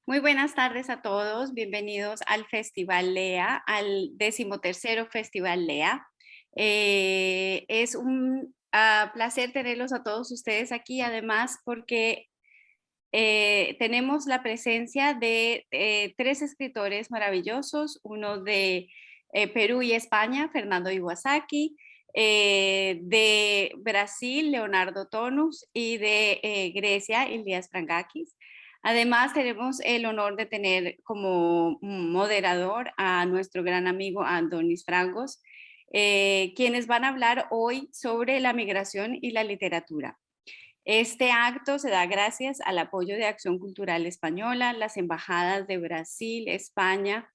Muy buenas tardes a todos, bienvenidos al Festival LEA, al 13º Festival LEA. Es un placer tenerlos a todos ustedes aquí, además porque tenemos la presencia de tres escritores maravillosos, uno de Perú y España, Fernando Iwasaki, de Brasil, Leonardo Tonus, y de Grecia, Ilias Frangakis. Además, tenemos el honor de tener como moderador a nuestro gran amigo Andonis Frangos, quienes van a hablar hoy sobre la migración y la literatura. Este acto se da gracias al apoyo de Acción Cultural Española, las embajadas de Brasil, España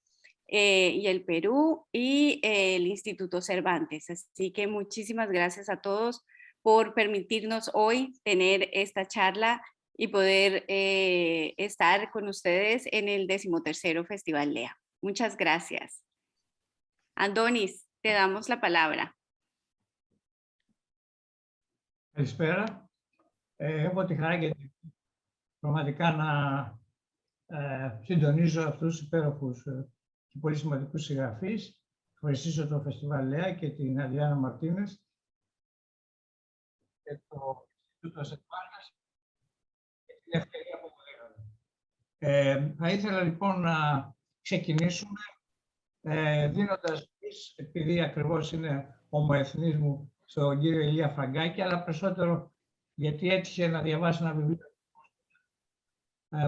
y el Perú y el Instituto Cervantes. Así que muchísimas gracias a todos por permitirnos hoy tener esta charla y poder estar con ustedes en el 13º Festival LEA. Muchas gracias. Andonis, te damos la palabra. Καλησπέρα. Έχω τη χαρά και πραγματικά να συντονίζω αυτούς τους υπέροχους και πολύ σημαντικούς συγγραφείς. Ευχαριστήσω το Φεστιβάλ ΛΕΑ και την Αδριάννα Μαρτίνες και το Ινστιτούτο Σερβάντες και την ευκαιρία που μου δίνουν. Θα ήθελα λοιπόν να ξεκινήσουμε δίνοντας επειδή ακριβώς είναι ομοεθνής μου στον κύριο Ηλία Φραγκάκη, αλλά περισσότερο γιατί έτυχε να διαβάσει ένα βιβλίο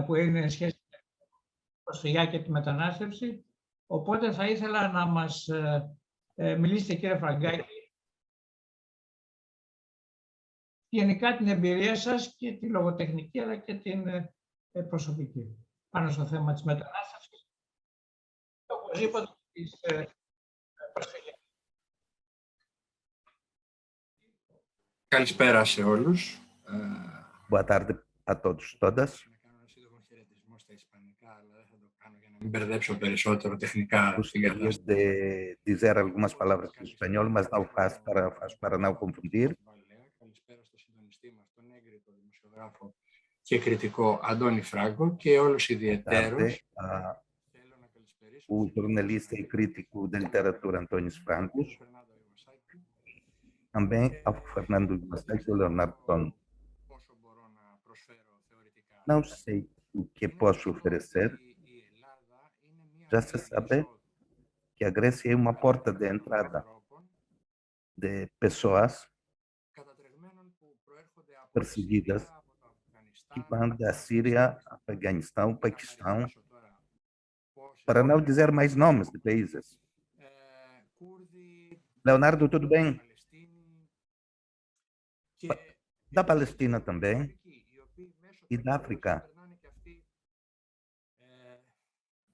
που είναι σχέση με την προσφυγιά και τη μετανάστευση. Οπότε θα ήθελα να μας μιλήσετε, κύριε Φραγκάκη, γενικά την εμπειρία σας και τη λογοτεχνική, αλλά και την προσωπική, πάνω στο θέμα της μετανάστευσης και οπωσδήποτε της προσφυγιάς. Καλησπέρα σε όλους. Boa tarde a todos, todas. Να κάνω ένα σύντομο χαιρετισμό στα ισπανικά, αλλά δεν θα το κάνω για να μην μπερδέψω περισσότερο τεχνικά. Gostaria de dizer algumas palavras em espanhol, mas não faço para não confundir. Καλησπέρα στο συντονιστή μας, τον έγκριτο δημοσιογράφο και κριτικό Αντώνη Φράγκο και όλους ιδιαιτέρως. Θέλω να καλησπερίσω O jornalista e crítico de literatura Antônio Francos, também ao Fernando Iwasaki e ao Leonardo Tonus. Não sei o que posso oferecer. Já se sabe que a Grécia é uma porta de entrada de pessoas perseguidas que vão da Síria, Afeganistão, Paquistão, para não dizer mais nomes de países. Leonardo, tudo bem? Da Palestina também e da África.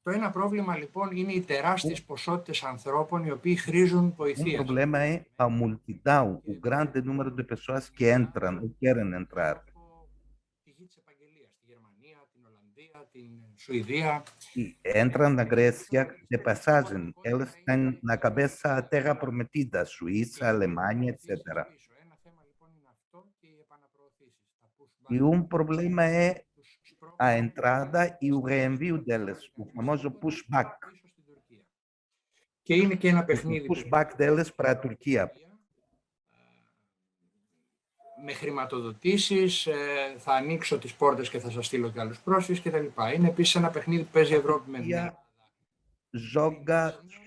Το ένα πρόβλημα λοιπόν είναι οι τεράστιες ποσότητες ανθρώπων οι οποίοι χρήζουν βοηθείας. O problema é a multidão, o grande número de pessoas que entram ou querem entrar. E entram na Grécia de passagem. Elas têm na cabeça a terra prometida, Suíça, Alemanha, etc. E um problema é a entrada e o reenvio delas, o famoso pushback. Και είναι και ένα O παιχνίδι pushback delas para a Turquia. με χρηματοδοτήσεις, θα ανοίξω τις πόρτες και θα σας στείλω και άλλους πρόσφυγες κτλ. Είναι επίσης ένα παιχνίδι που παίζει η Ευρώπη με την Ελλάδα. Joga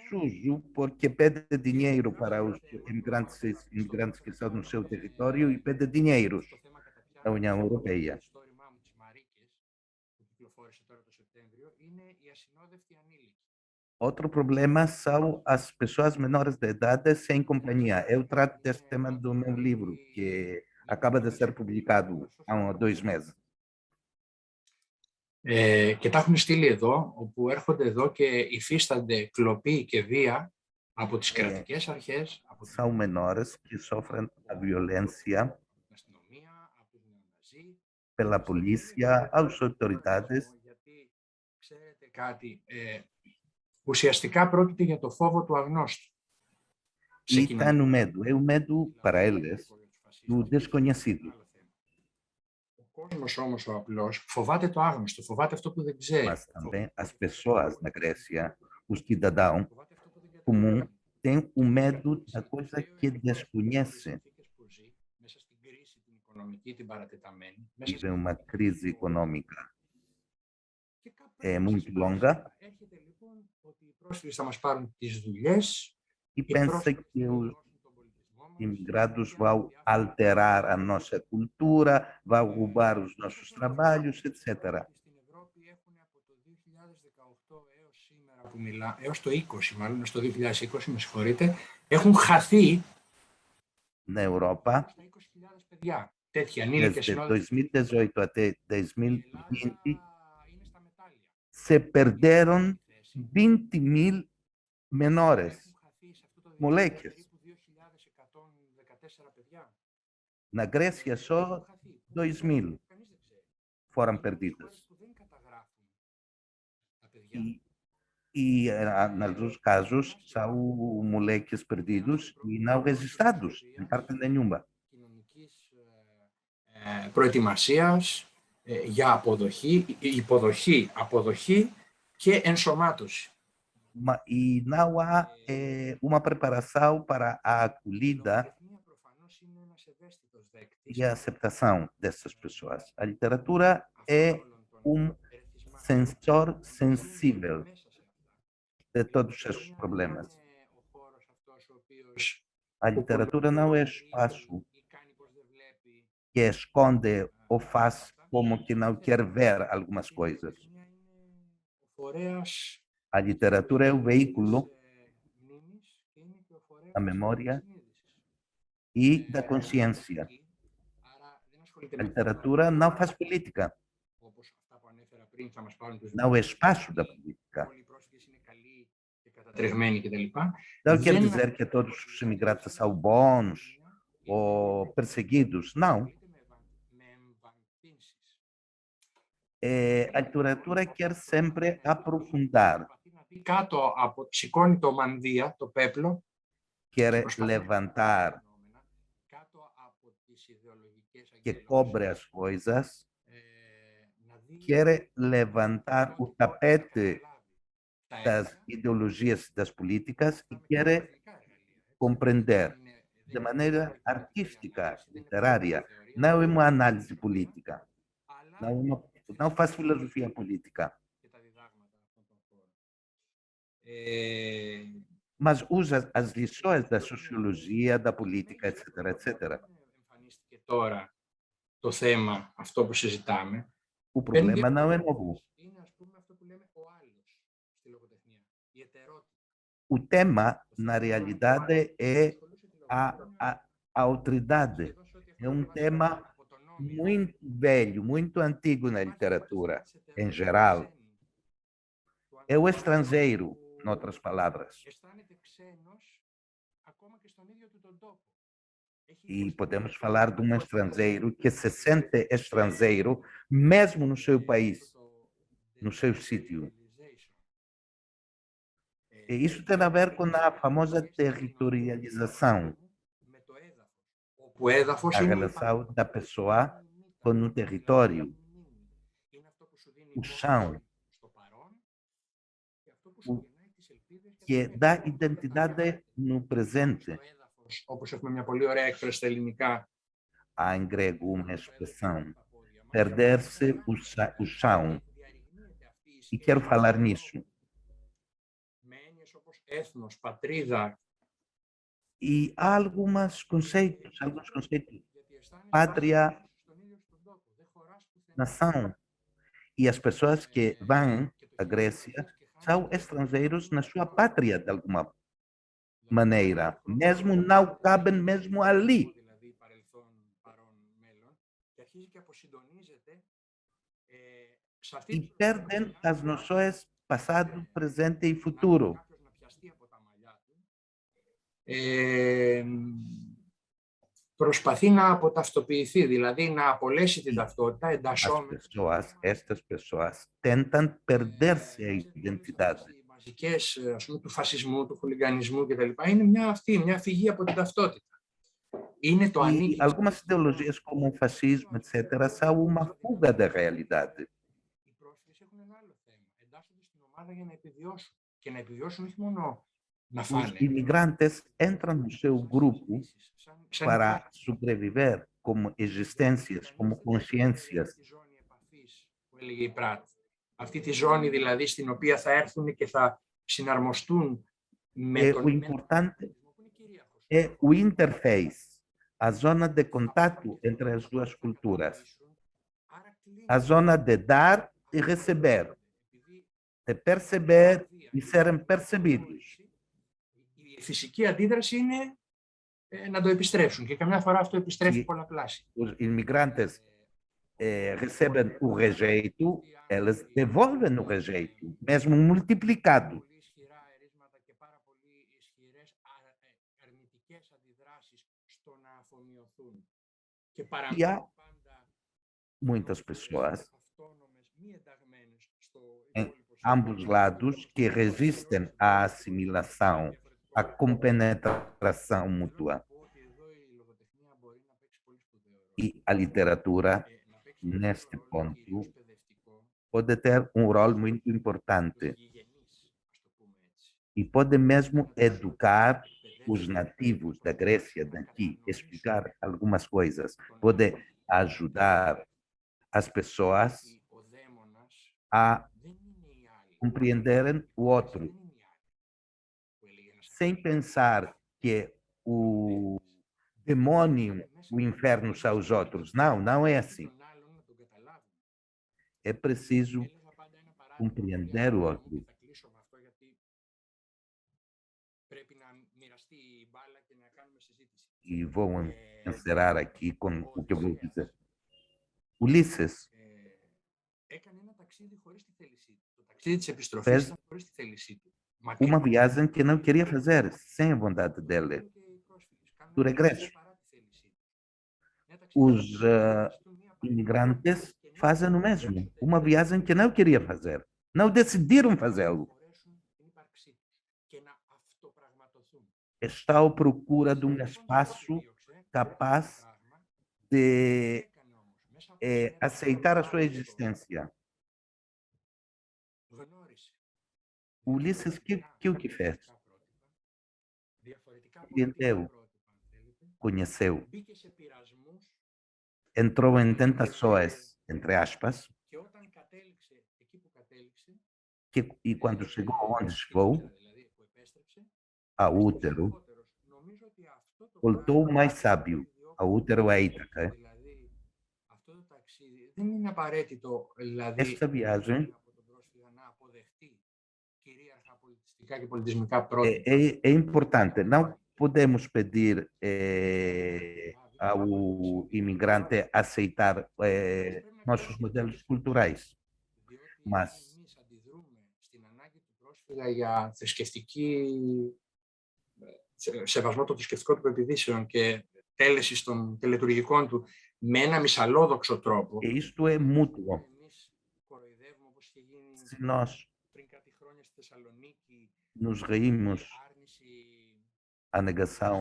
sujo porque pede dinheiro para os imigrantes que estão no seu território e pede dinheiro da União Europeia. Outro problema são as pessoas menores de idade sem companhia. Eu trato desse tema do meu livro, que acaba de ser publicado há 2 meses. Και τα έχουν στείλει εδώ, όπου έρχονται εδώ και υφίστανται κλοπή και βία από τις κρατικές αρχές, από την São menores que sofrem a violência αστυνομία, από τους νεοναζί. pela polícia, as autoridades. Γιατί ξέρετε κάτι, ουσιαστικά πρόκειται για το φόβο του αγνώστου. E está no medo. É o medo para eles do desconhecido. κόσμος όμως ο απλός fοβάται το άγνωστο, fοβάται αυτό που δεν ξέρει. Mas também as pessoas na Grécia, os cidadãos comum, têm o medo da coisa que desconhece. Μέσα στην κρίση την οικονομική, την παρατεταμένη, Vive uma crise econômica και muito longa έρχεται λοιπόν ότι οι πρόσφυγες θα μας πάρουν τις δουλειές e pensa que os imigrados vão alterar a nossa cultura, vão roubar os nossos trabalhos, etc. Στην Ευρώπη έχουν από το 2018 έως σήμερα που έως το 20 μάλλον, στο 2020, με συγχωρείτε, έχουν χαθεί Na Europa, στα 20.000 παιδιά. Τέτοια ανήλικες desde συνόδευτες. 2018 até Η 2020, Ελλάδα είναι στα μετάλλια. se perderam 20.000 menores, Έχουν χαθεί σε αυτό το moleques. περίπου 2.114 παιδιά. Na Grécia, só Έχουν χαθεί. 2.000 Κανείς δεν ξέρει. foram Υπάρχουν perdidas. χώρες που δεν καταγράφουν τα παιδιά. E, em alguns casos, são moleques perdidos e não registrados em carta nenhuma. Κοινωνικής προετοιμασίας για υποδοχή, αποδοχή και ενσωμάτωση. E não há uma preparação para a acolhida Προφανώς είναι ένας ευαίσθητος δέκτης. e a aceptação dessas pessoas. A literatura é sensor sensível de todos esses problemas. A literatura não é espaço que esconde ou faz como que não quer ver algumas coisas. A literatura é o veículo da memória e da consciência. A literatura não faz política. Não é espaço da política. Não quer dizer que todos os imigrantes são bons ou perseguidos. Não. A literatura quer sempre aprofundar. Σηκώνει το μανδύα, το πέπλο, Quer levantar, que cobre as coisas, quer levantar o tapete das ideologias das políticas e quer compreender de maneira artística, literária, não é uma análise política, não faz filosofia política, mas usa as lições da sociologia, da política, etc. etc. Εμφανίστηκε τώρα το θέμα αυτό που συζητάμε. O problema não é novo. Είναι, ας πούμε, αυτό που λέμε ο άλλος στη λογοτεχνία, η ετερότητα. O tema, na realidade, é a autoridade. É um tema muito velho, muito antigo na literatura, em geral. É o estrangeiro, em outras palavras. Αισθάνεται ξένος ακόμα και στον ίδιο του τον τόπο. E podemos falar de um estrangeiro que se sente estrangeiro mesmo no seu país, no seu sítio. E isso tem a ver com a famosa territorialização, a relação da pessoa com o território, o chão, que dá identidade no presente. Όπως έχουμε μια πολύ ωραία έκφραση στα ελληνικά. Há em grego uma expressão, perder-se o chão. E quero falar nisso. Με έννοιες όπως έθνος, πατρίδα. E há alguns conceitos, pátria, nação. E as pessoas que vão à Grécia são estrangeiros na sua pátria, de alguma maneira, mesmo não cabem mesmo ali. E perdem as noções passado, presente e futuro. Προσπαθεί να αποταυτοποιηθεί, δηλαδή να απολέσει την ταυτότητα εντασσόμενη. Estas pessoas tentam perder-se a identidade. Οι μαζικές, ας πούμε, του φασισμού, του χουλιγανισμού κτλ. Είναι μια φυγή από την ταυτότητα. Είναι το E ανήκει. algumas ideologias, como o fascismo, etc., são uma fuga da realidade. Οι πρόσφυγες έχουν ένα άλλο θέμα. Εντάσσονται στην ομάδα για να επιβιώσουν. Και να επιβιώσουν όχι μόνο να Os φάνε. imigrantes entram no seu grupo para sobreviver como existências, como consciências. Τη ζώνη επαφής που έλεγε η Πράτ. Αυτή τη ζώνη δηλαδή στην οποία θα έρθουν και θα συναρμοστούν με τον O importante é o interface, a zona de contato entre as duas culturas, a zona de dar e receber, de perceber e serem percebidos. Η φυσική αντίδραση είναι να το επιστρέψουν και καμιά φορά αυτό επιστρέφει πολλαπλάσια. Os imigrantes recebem o rejeito, eles devolvem o rejeito, mesmo multiplicado. Πολύ ισχυρά ερίσματα και πάρα πολύ ισχυρές αρνητικές αντιδράσεις στο να αφομοιωθούν. Και παραμένουν πάντα Muitas pessoas αυτόνομες, μη ενταγμένες στο em υπόλοιπο ambos lados que resistem à assimilação, à compenetração mútua. E a literatura, neste ponto, pode ter um rol muito importante e pode mesmo educar os nativos da Grécia daqui, explicar algumas coisas, pode ajudar as pessoas a compreenderem o outro, sem pensar que o demônio, o inferno são os outros. Não, não é assim. É preciso compreender o outro. E vou encerrar aqui com o que eu vou dizer. Ulisses fez uma viagem que não queria fazer, sem a vontade dele, do regresso. Os imigrantes fazem o mesmo, uma viagem que não queria fazer, não decidiram fazê-lo. Está à procura de um espaço capaz de aceitar a sua existência. Ulisses, o que fez? Entendeu, conheceu, entrou em tentações, entre aspas, e quando chegou onde chegou, a Útero, voltou mais sábio. A Útero é Ítaca. Esta viagem é importante. Não podemos pedir ao imigrante aceitar nossos modelos culturais, mas για σεβασμό των θρησκευτικών του πεποιθήσεων και τέλεση των τελετουργικών του με ένα μυσαλλόδοξο τρόπο. E isto é mútuo. Se nós nos reímos a negação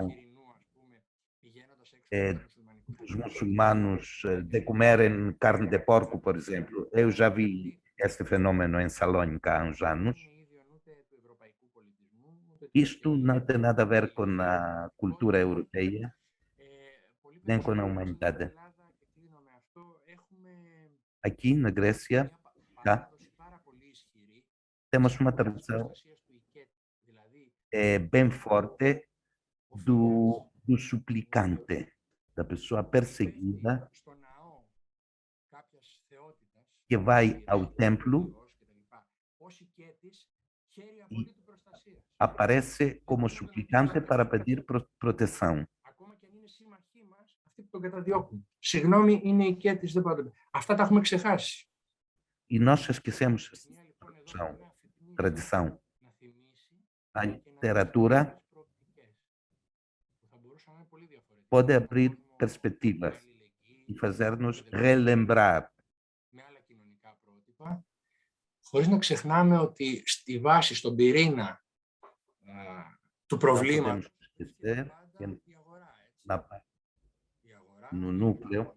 dos muçulmanos de comerem carne de porco, por exemplo. Eu já vi este fenômeno em Salónica há uns anos. Isto não tem nada a ver com a cultura europeia, nem com a humanidade. Aqui na Grécia, temos uma tradição bem forte do suplicante, da pessoa perseguida que vai ao templo e aparece como suplicante para pedir proteção. Συγγνώμη, είναι οικέτης, δεν πάτε. Αυτά τα έχουμε ξεχάσει. E nós esquecemos essa tradição. A literatura pode abrir perspectivas e fazer-nos relembrar. Χωρίς να ξεχνάμε ότι στη βάση, στον πυρήνα του προβλήματος, η αγορά, no núcleo,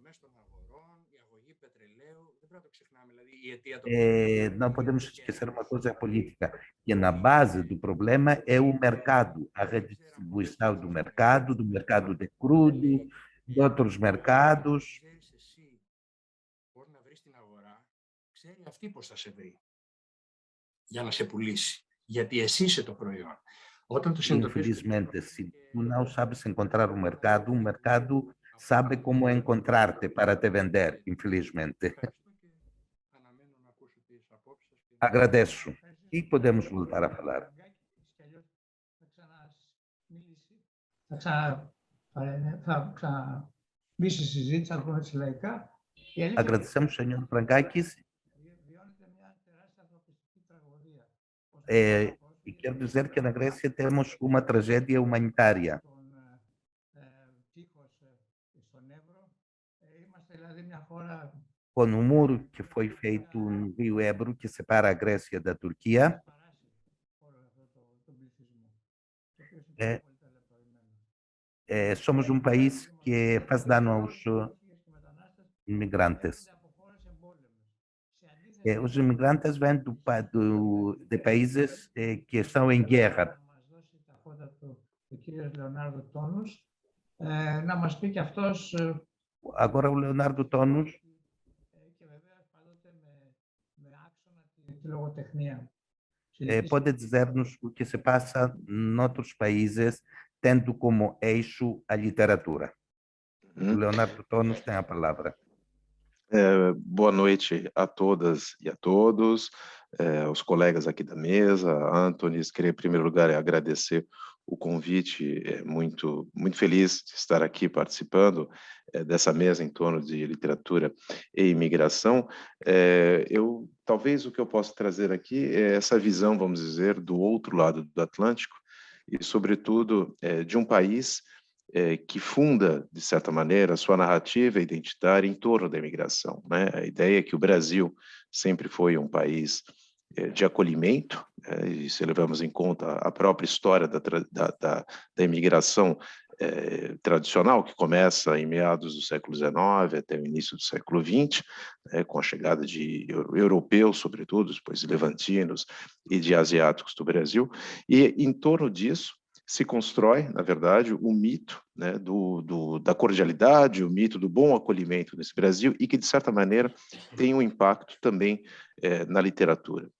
não podemos esquecer uma coisa política, que na base do problema é o mercado, a redistribuição do mercado de crudo, de outros mercados. Ξέρει αυτή πώς θα σε βρει για να σε πουλήσει, γιατί εσύ είσαι το προϊόν. Όταν το συνειδητοποιείς... Infelizmente, se tu não sabes encontrar o mercado sabe como encontrar-te para te vender, infelizmente. Agradeço. E podemos voltar a falar. Agradecemos, senhor Frankakis. E quero dizer que na Grécia temos uma tragédia humanitária. Com o muro que foi feito no Rio Ebro, que separa a Grécia da Turquia, somos um país que faz dano aos imigrantes. Os imigrantes vêm de países que estão em guerra. Agora o Leonardo Tonos pode dizer-nos o que se passa em outros países, tendo como eixo a literatura. O Leonardo Tonos tem a palavra. Boa noite a todas e a todos, aos colegas aqui da mesa, Antony. Queria, em primeiro lugar, agradecer o convite, muito feliz de estar aqui participando dessa mesa em torno de literatura e imigração. Talvez o que eu possa trazer aqui é essa visão, vamos dizer, do outro lado do Atlântico e, sobretudo, de um país que funda, de certa maneira, sua narrativa identitária em torno da imigração, né? A ideia é que o Brasil sempre foi um país de acolhimento, e se levamos em conta a própria história da imigração tradicional, que começa em meados do século XIX até o início do século XX, com a chegada de europeus, sobretudo, depois de levantinos e de asiáticos do Brasil, e em torno disso se constrói, na verdade, o mito, né, da cordialidade, o mito do bom acolhimento nesse Brasil e que, de certa maneira, tem um impacto também na literatura.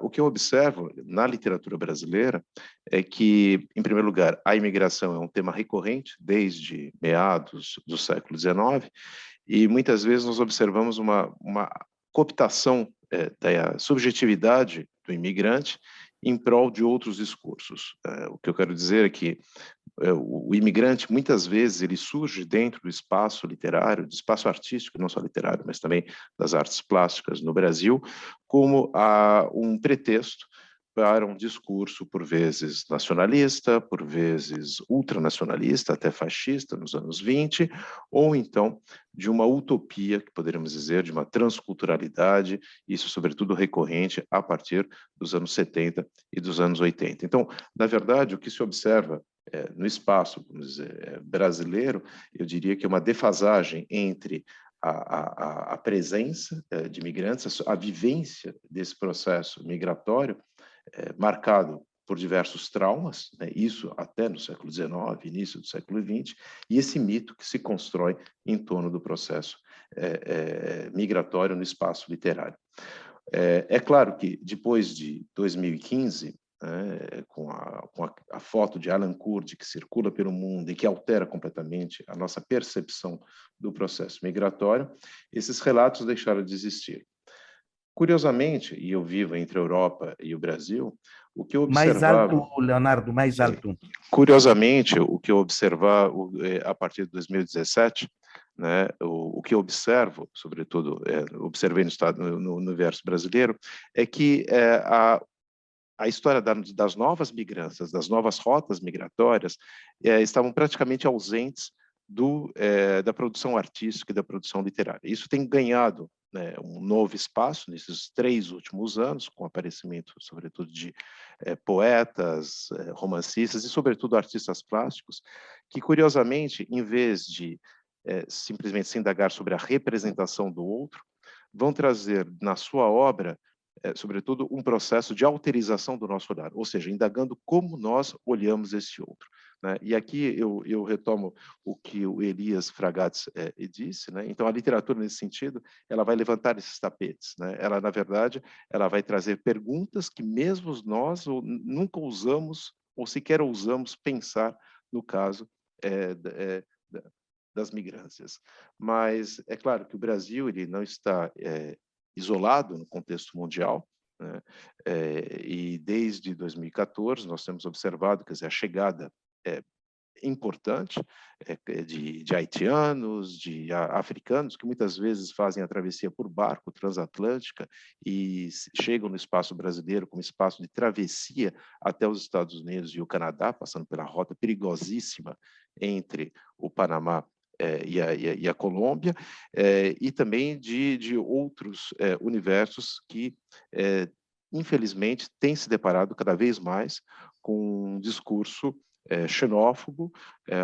O que eu observo na literatura brasileira é que, em primeiro lugar, a imigração é um tema recorrente desde meados do século XIX e, muitas vezes, nós observamos uma cooptação da subjetividade do imigrante em prol de outros discursos. O que eu quero dizer é que o imigrante, muitas vezes, ele surge dentro do espaço literário, do espaço artístico, não só literário, mas também das artes plásticas no Brasil, como um pretexto para um discurso, por vezes, nacionalista, por vezes ultranacionalista, até fascista, nos anos 20, ou então de uma utopia, que poderíamos dizer, de uma transculturalidade, isso sobretudo recorrente a partir dos anos 70 e dos anos 80. Então, na verdade, o que se observa no espaço, vamos dizer, brasileiro, eu diria que é uma defasagem entre a presença de imigrantes, a vivência desse processo migratório, marcado por diversos traumas, né, isso até no século XIX, início do século XX, e esse mito que se constrói em torno do processo migratório no espaço literário. É claro que depois de 2015, com a foto de Alan Kurdi que circula pelo mundo e que altera completamente a nossa percepção do processo migratório, esses relatos deixaram de existir. Curiosamente, e eu vivo entre a Europa e o Brasil, o que eu observava... Mais alto, Leonardo, mais alto. Curiosamente, o que eu observava a partir de 2017, né, o que eu observo, sobretudo, observei no universo brasileiro, é que a história das novas migrâncias, das novas rotas migratórias, estavam praticamente ausentes da produção artística e da produção literária. Isso tem ganhado um novo espaço nesses 3 últimos anos, com o aparecimento, sobretudo, de poetas, romancistas e, sobretudo, artistas plásticos, que, curiosamente, em vez de simplesmente se indagar sobre a representação do outro, vão trazer na sua obra, sobretudo, um processo de alterização do nosso olhar, ou seja, indagando como nós olhamos esse outro, né? E aqui eu retomo o que o Elias Fragates disse, né? Então, a literatura, nesse sentido, ela vai levantar esses tapetes, né? Ela, na verdade, ela vai trazer perguntas que mesmo nós nunca usamos ou sequer ousamos pensar no caso das migrâncias. Mas é claro que o Brasil ele não está isolado no contexto mundial, né? E desde 2014 nós temos observado, quer dizer, a chegada importante de haitianos, de africanos, que muitas vezes fazem a travessia por barco transatlântica e chegam no espaço brasileiro como espaço de travessia até os Estados Unidos e o Canadá, passando pela rota perigosíssima entre o Panamá e a Colômbia, e também de outros universos que, infelizmente, têm se deparado cada vez mais com um discurso xenófobo,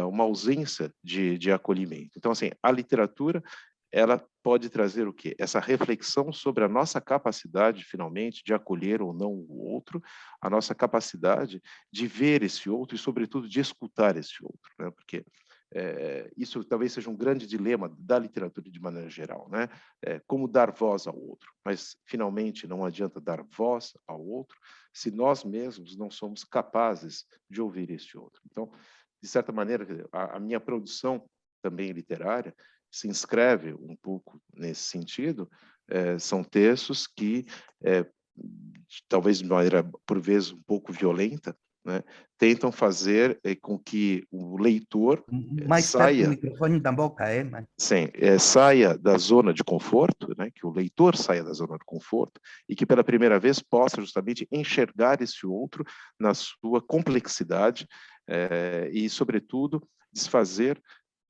uma ausência de acolhimento. Então, assim, a literatura ela pode trazer o quê? Essa reflexão sobre a nossa capacidade, finalmente, de acolher ou não o outro, a nossa capacidade de ver esse outro e, sobretudo, de escutar esse outro, né? Porque isso talvez seja um grande dilema da literatura de maneira geral, né? Como dar voz ao outro, mas finalmente não adianta dar voz ao outro se nós mesmos não somos capazes de ouvir este outro. Então, de certa maneira, a minha produção também literária se inscreve um pouco nesse sentido. São textos que, talvez de maneira por vezes um pouco violenta, né, tentam fazer com que o leitor mais perto do microfone da boca, sim, saia da zona de conforto, né, que o leitor saia da zona de conforto e que pela primeira vez possa justamente enxergar esse outro na sua complexidade e, sobretudo, desfazer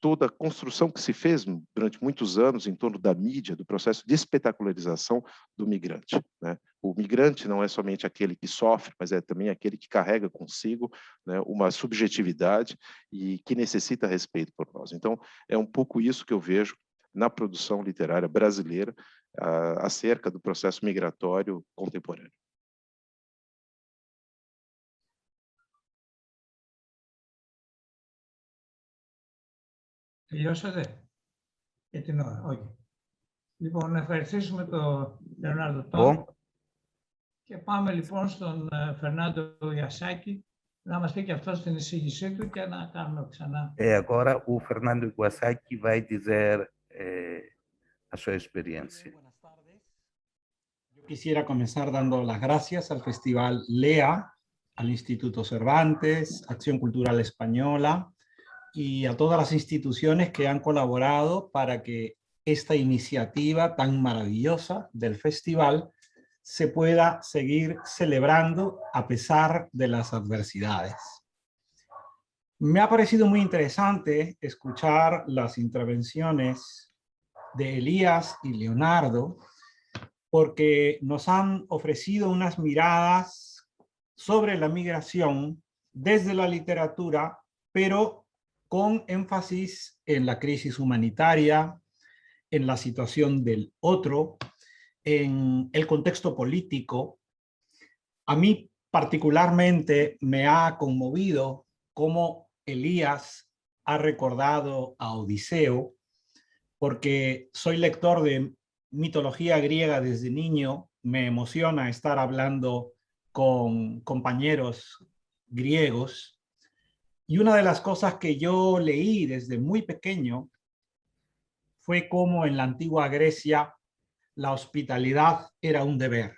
toda a construção que se fez durante muitos anos em torno da mídia, do processo de espetacularização do migrante, né? O migrante não é somente aquele que sofre, mas é também aquele que carrega consigo, né, uma subjetividade e que necessita respeito por nós. Então, é um pouco isso que eu vejo na produção literária brasileira acerca do processo migratório contemporâneo. Τελειώσατε για την ώρα? Όχι. Λοιπόν, να ευχαριστήσουμε τον Λεωνάρδο Bom, και πάμε λοιπόν στον Φερνάντο Ιασάκη να μας πει και αυτός την εισήγησή του και να κάνουμε ξανά. agora o Fernando Iwasaki vai dizer a sua experiência. Yo quisiera comenzar dando las gracias al Festival LEA, al Instituto Cervantes, Acción Cultural Española y a todas las instituciones que han colaborado para que esta iniciativa tan maravillosa del festival se pueda seguir celebrando a pesar de las adversidades. Me ha parecido muy interesante escuchar las intervenciones de Elías y Leonardo, porque nos han ofrecido unas miradas sobre la migración desde la literatura, pero con énfasis en la crisis humanitaria, en la situación del otro, en el contexto político. A mí particularmente me ha conmovido cómo Elías ha recordado a Odiseo, porque soy lector de mitología griega desde niño, me emociona estar hablando con compañeros griegos. Y una de las cosas que yo leí desde muy pequeño fue cómo en la antigua Grecia la hospitalidad era un deber.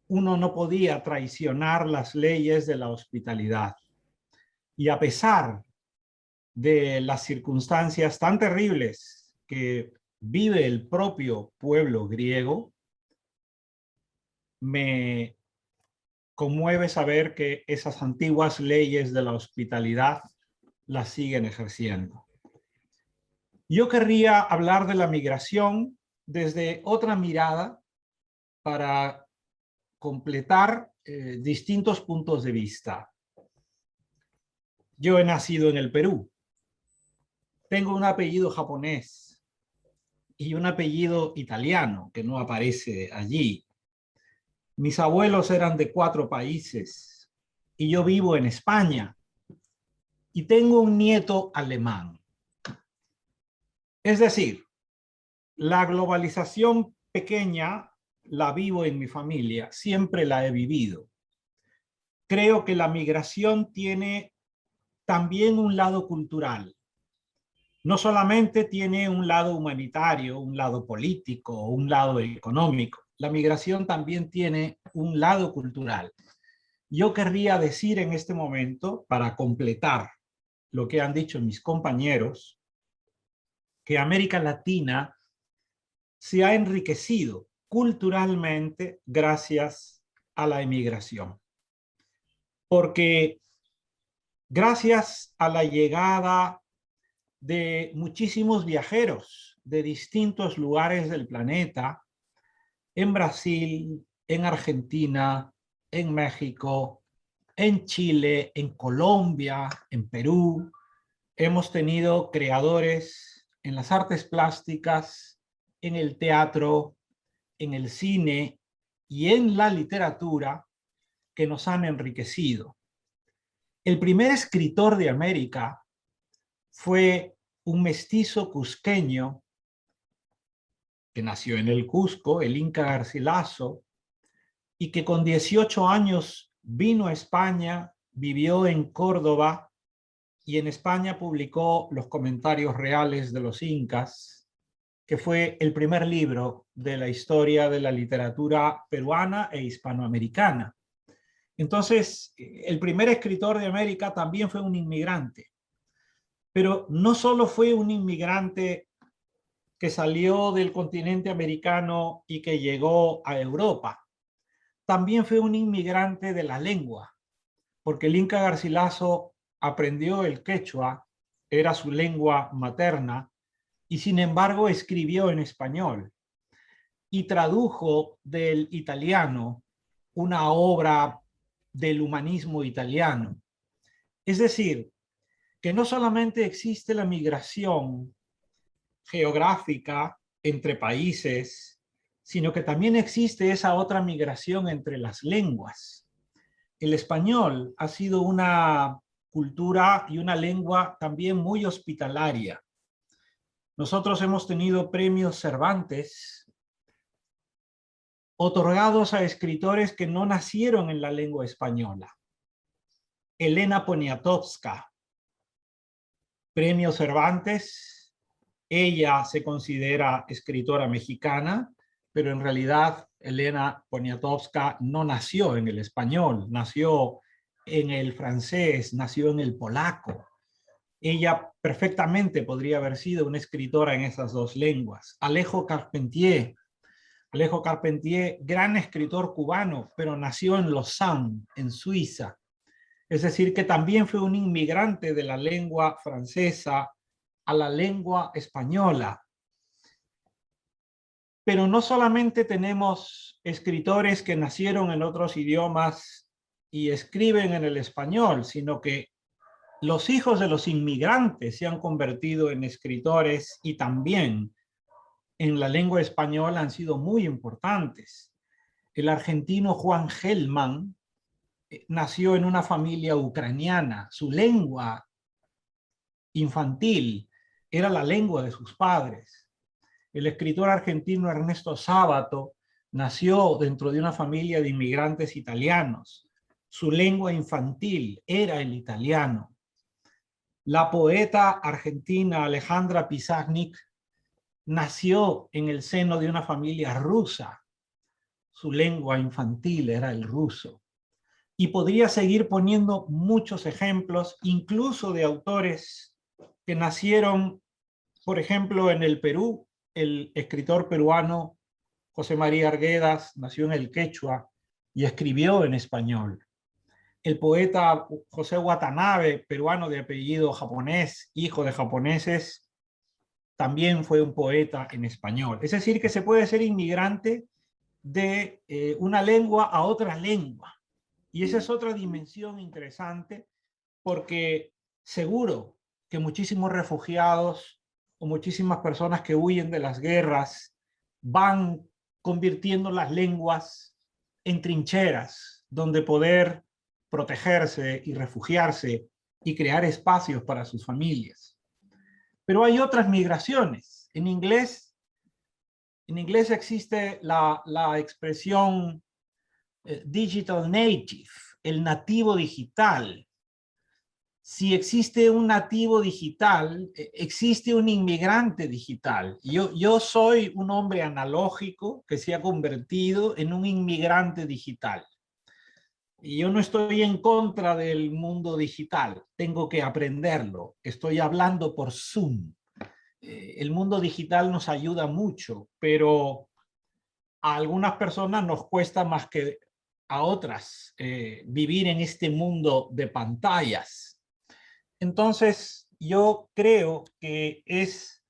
Uno no podía traicionar las leyes de la hospitalidad. Y a pesar de las circunstancias tan terribles que vive el propio pueblo griego, me conmueve saber que esas antiguas leyes de la hospitalidad las siguen ejerciendo. Yo querría hablar de la migración desde otra mirada para completar distintos puntos de vista. Yo he nacido en el Perú. Tengo un apellido japonés y un apellido italiano que no aparece allí. Mis abuelos eran de 4 países y yo vivo en España y tengo un nieto alemán. Es decir, la globalización pequeña la vivo en mi familia, siempre la he vivido. Creo que la migración tiene también un lado cultural. No solamente tiene un lado humanitario, un lado político, un lado económico. La migración también tiene un lado cultural. Yo querría decir en este momento, para completar lo que han dicho mis compañeros, que América Latina se ha enriquecido culturalmente gracias a la emigración. Porque gracias a la llegada de muchísimos viajeros de distintos lugares del planeta, en Brasil, en Argentina, en México, en Chile, en Colombia, en Perú, hemos tenido creadores en las artes plásticas, en el teatro, en el cine y en la literatura que nos han enriquecido. El primer escritor de América fue un mestizo cusqueño que nació en el Cusco, el Inca Garcilaso, y que con 18 años vino a España, vivió en Córdoba y en España publicó Los Comentarios Reales de los Incas, que fue el primer libro de la historia de la literatura peruana e hispanoamericana. Entonces, el primer escritor de América también fue un inmigrante. Pero no solo fue un inmigrante que salió del continente americano y que llegó a Europa, también fue un inmigrante de la lengua, porque el Inca Garcilaso aprendió el quechua, era su lengua materna, y sin embargo escribió en español y tradujo del italiano una obra del humanismo italiano. Es decir, que no solamente existe la migración geográfica entre países, sino que también existe esa otra migración entre las lenguas. El español ha sido una cultura y una lengua también muy hospitalaria. Nosotros hemos tenido premios Cervantes otorgados a escritores que no nacieron en la lengua española. Elena Poniatowska, premio Cervantes. Ella se considera escritora mexicana, pero en realidad Elena Poniatowska no nació en el español, nació en el francés, nació en el polaco. Ella perfectamente podría haber sido una escritora en esas dos lenguas. Alejo Carpentier, gran escritor cubano, pero nació en Lausanne, en Suiza. Es decir, que también fue un inmigrante de la lengua francesa a la lengua española. Pero no solamente tenemos escritores que nacieron en otros idiomas y escriben en el español, sino que los hijos de los inmigrantes se han convertido en escritores y también en la lengua española han sido muy importantes. El argentino Juan Gelman nació en una familia ucraniana. Su lengua infantil era la lengua de sus padres. El escritor argentino Ernesto Sábato nació dentro de una familia de inmigrantes italianos. Su lengua infantil era el italiano. La poeta argentina Alejandra Pizarnik nació en el seno de una familia rusa. Su lengua infantil era el ruso. Y podría seguir poniendo muchos ejemplos, incluso de autores que nacieron, por ejemplo, en el Perú. El escritor peruano José María Arguedas nació en el quechua y escribió en español. El poeta José Watanabe, peruano de apellido japonés, hijo de japoneses, también fue un poeta en español. Es decir, que se puede ser inmigrante de una lengua a otra lengua. Y esa es otra dimensión interesante, porque seguro que muchísimos refugiados o muchísimas personas que huyen de las guerras van convirtiendo las lenguas en trincheras donde poder protegerse y refugiarse y crear espacios para sus familias. Pero hay otras migraciones. En inglés existe la expresión digital native, el nativo digital. Si existe un nativo digital, existe un inmigrante digital. Yo soy un hombre analógico que se ha convertido en un inmigrante digital. Y yo no estoy en contra del mundo digital, tengo que aprenderlo. Estoy hablando por Zoom. El mundo digital nos ayuda mucho, pero a algunas personas nos cuesta más que a otras vivir en este mundo de pantallas. Entonces, yo creo que es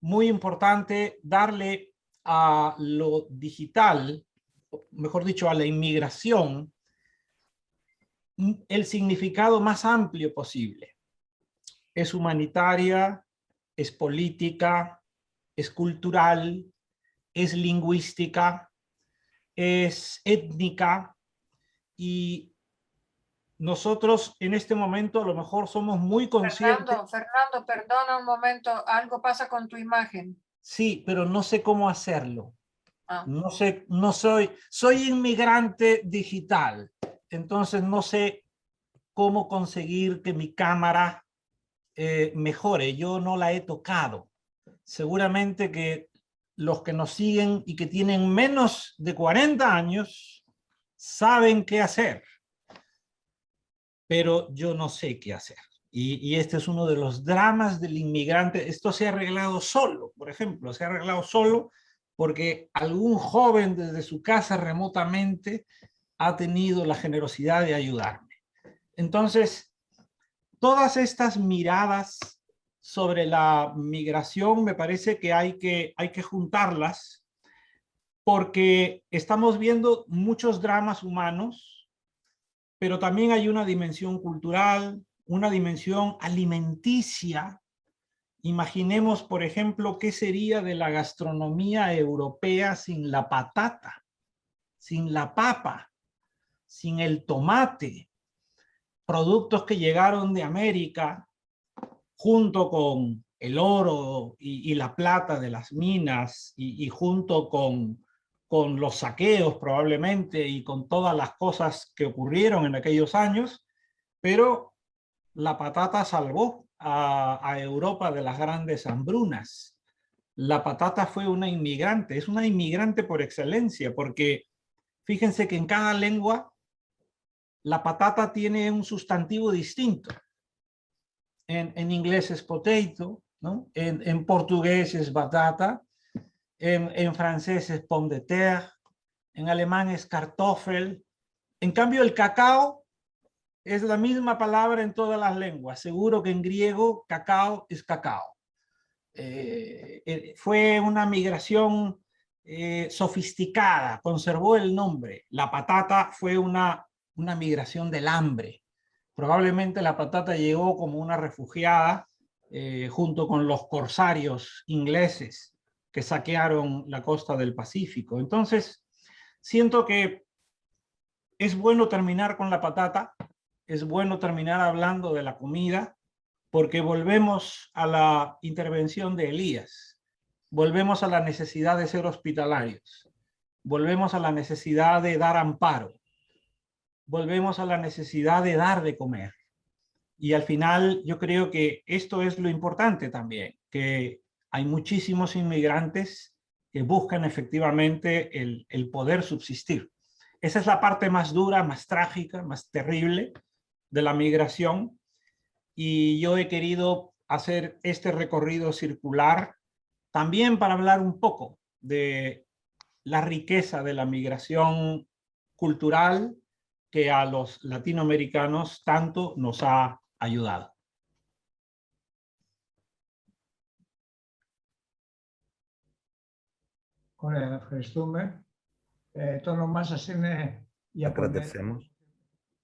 muy importante darle a lo digital, mejor dicho, a la inmigración, el significado más amplio posible. Es humanitaria, es política, es cultural, es lingüística, es étnica, y nosotros en este momento a lo mejor somos muy conscientes. Fernando, perdona un momento, algo pasa con tu imagen. Sí, pero no sé cómo hacerlo. Ah. Soy inmigrante digital, entonces no sé cómo conseguir que mi cámara mejore. Yo no la he tocado. Seguramente que los que nos siguen y que tienen menos de 40 años saben qué hacer, pero yo no sé qué hacer. Y este es uno de los dramas del inmigrante. Esto se ha arreglado solo, por ejemplo, se ha arreglado solo porque algún joven desde su casa remotamente ha tenido la generosidad de ayudarme. Entonces, todas estas miradas sobre la migración me parece que hay que juntarlas, porque estamos viendo muchos dramas humanos, pero también hay una dimensión cultural, una dimensión alimenticia. Imaginemos, por ejemplo, qué sería de la gastronomía europea sin la patata, sin la papa, sin el tomate, productos que llegaron de América junto con el oro y la plata de las minas y junto con los saqueos probablemente y con todas las cosas que ocurrieron en aquellos años, pero la patata salvó a Europa de las grandes hambrunas. La patata fue una inmigrante, es una inmigrante por excelencia, porque fíjense que en cada lengua la patata tiene un sustantivo distinto. En inglés es potato, ¿no? En portugués es batata, en francés es pomme de terre, en alemán es Kartoffel. En cambio, el cacao es la misma palabra en todas las lenguas. Seguro que en griego cacao es cacao. Fue una migración sofisticada, conservó el nombre. La patata fue una migración del hambre. Probablemente la patata llegó como una refugiada junto con los corsarios ingleses que saquearon la costa del Pacífico. Entonces, siento que es bueno terminar con la patata, es bueno terminar hablando de la comida, porque volvemos a la intervención de Elías, volvemos a la necesidad de ser hospitalarios, volvemos a la necesidad de dar amparo, volvemos a la necesidad de dar de comer. Y al final yo creo que esto es lo importante también, que hay muchísimos inmigrantes que buscan efectivamente el poder subsistir. Esa es la parte más dura, más trágica, más terrible de la migración. Y yo he querido hacer este recorrido circular también para hablar un poco de la riqueza de la migración cultural que a los latinoamericanos tanto nos ha ayudado. Ωραία, ευχαριστούμε. Το όνομά σας είναι Ιαπωνέζικο. Agradecemos.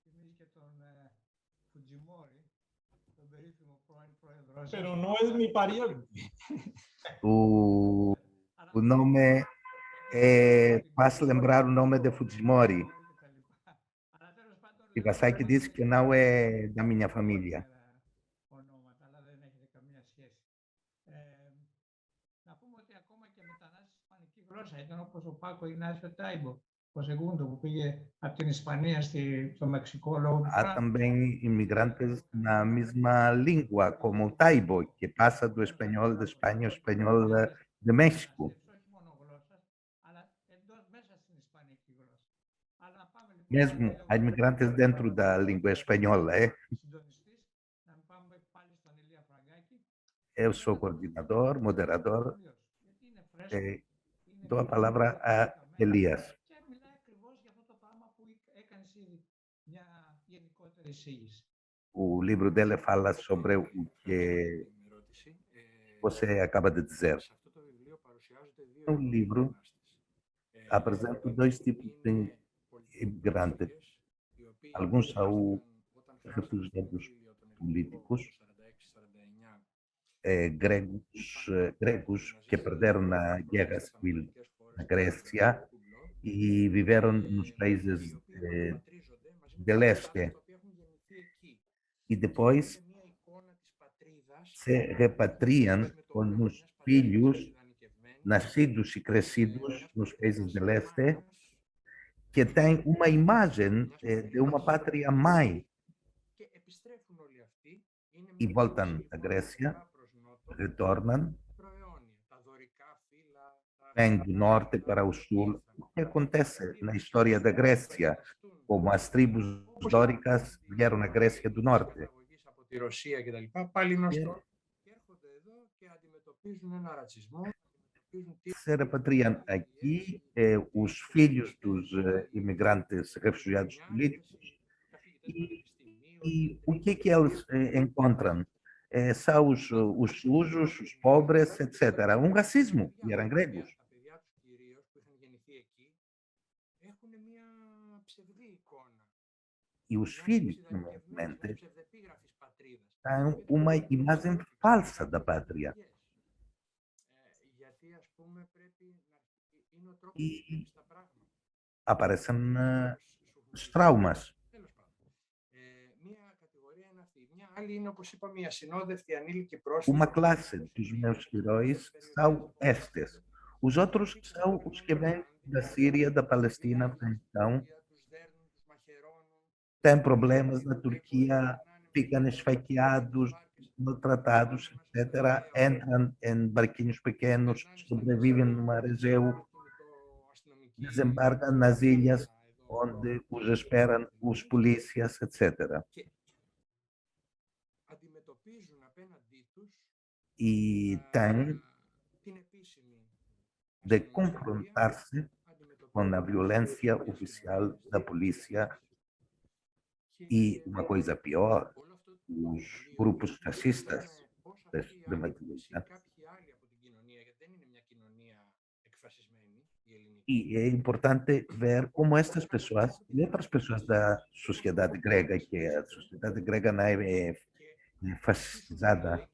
Θυμίζει και τον Φουτζιμόρι, τον περίφημο πρώην πρόεδρό σας. Pero no es mi pariente. O nome faz lembrar o nome de Fujimori. E Vasaki disse que não é da minha família. Ονόματα, αλλά δεν έχετε καμία σχέση. Να πούμε ότι ακόμα και μετανάστες ισπανική γλώσσα ήταν όπως ο Πάκο Ιγνάσιο Τάιμπο, ο Segundo, που πήγε από την Ισπανία στο Μεξικό λόγω του Há também imigrantes na mesma língua, como o taibo, que passa do espanhol de Espanha ao espanhol de México. Όχι μόνο γλώσσας, αλλά εντός μέσα στην ισπανική γλώσσα. Αλλά να πάμε λοιπόν. Mesmo há imigrantes dentro da língua espanhola, é? Συντονιστής, να πάμε πάλι στον Ηλία Φραγκάκη. Eu sou coordenador, moderador. Γιατί είναι φρέσκο. Dou a palavra a Elias. Και μιλάει ακριβώς για αυτό το πράγμα που έκανε ήδη μια γενικότερη εισήγηση. O livro dele fala sobre o que você acaba de dizer. No livro apresenta dois tipos de imigrantes. Alguns são refugiados políticos, gregos que perderam na guerra civil na Grécia e viveram nos países de leste. E depois se repatriam com os filhos nascidos e crescidos nos países de leste, que têm uma imagem de uma pátria mãe. E voltam à Grécia, retornam, vêm do norte para o sul. O que acontece na história da Grécia? Como as tribos dóricas vieram na Grécia do norte. Από τη Ρωσία και τα λοιπά, πάλι γνωστό. Και έρχονται εδώ και αντιμετωπίζουν ένα ρατσισμό. Se repatriam aqui os filhos dos imigrantes refugiados políticos e o que eles encontram? São os sujos, os pobres, etc. Um racismo, e eram gregos. E os filhos, normalmente, têm uma imagem falsa da pátria. E aparecem os traumas. Uma classe dos meus heróis são estes. Os outros são os que vêm da Síria, da Palestina, então têm problemas na Turquia, ficam esfaqueados, maltratados, etc. Entram em barquinhos pequenos, sobrevivem no mar Egeu, desembarcam nas ilhas onde os esperam os polícias, etc. E têm de confrontar-se com a violência oficial da polícia e, uma coisa pior, os grupos fascistas da extrema-direita. E é importante ver como estas pessoas e outras pessoas da sociedade grega, que a sociedade grega não é fascizada,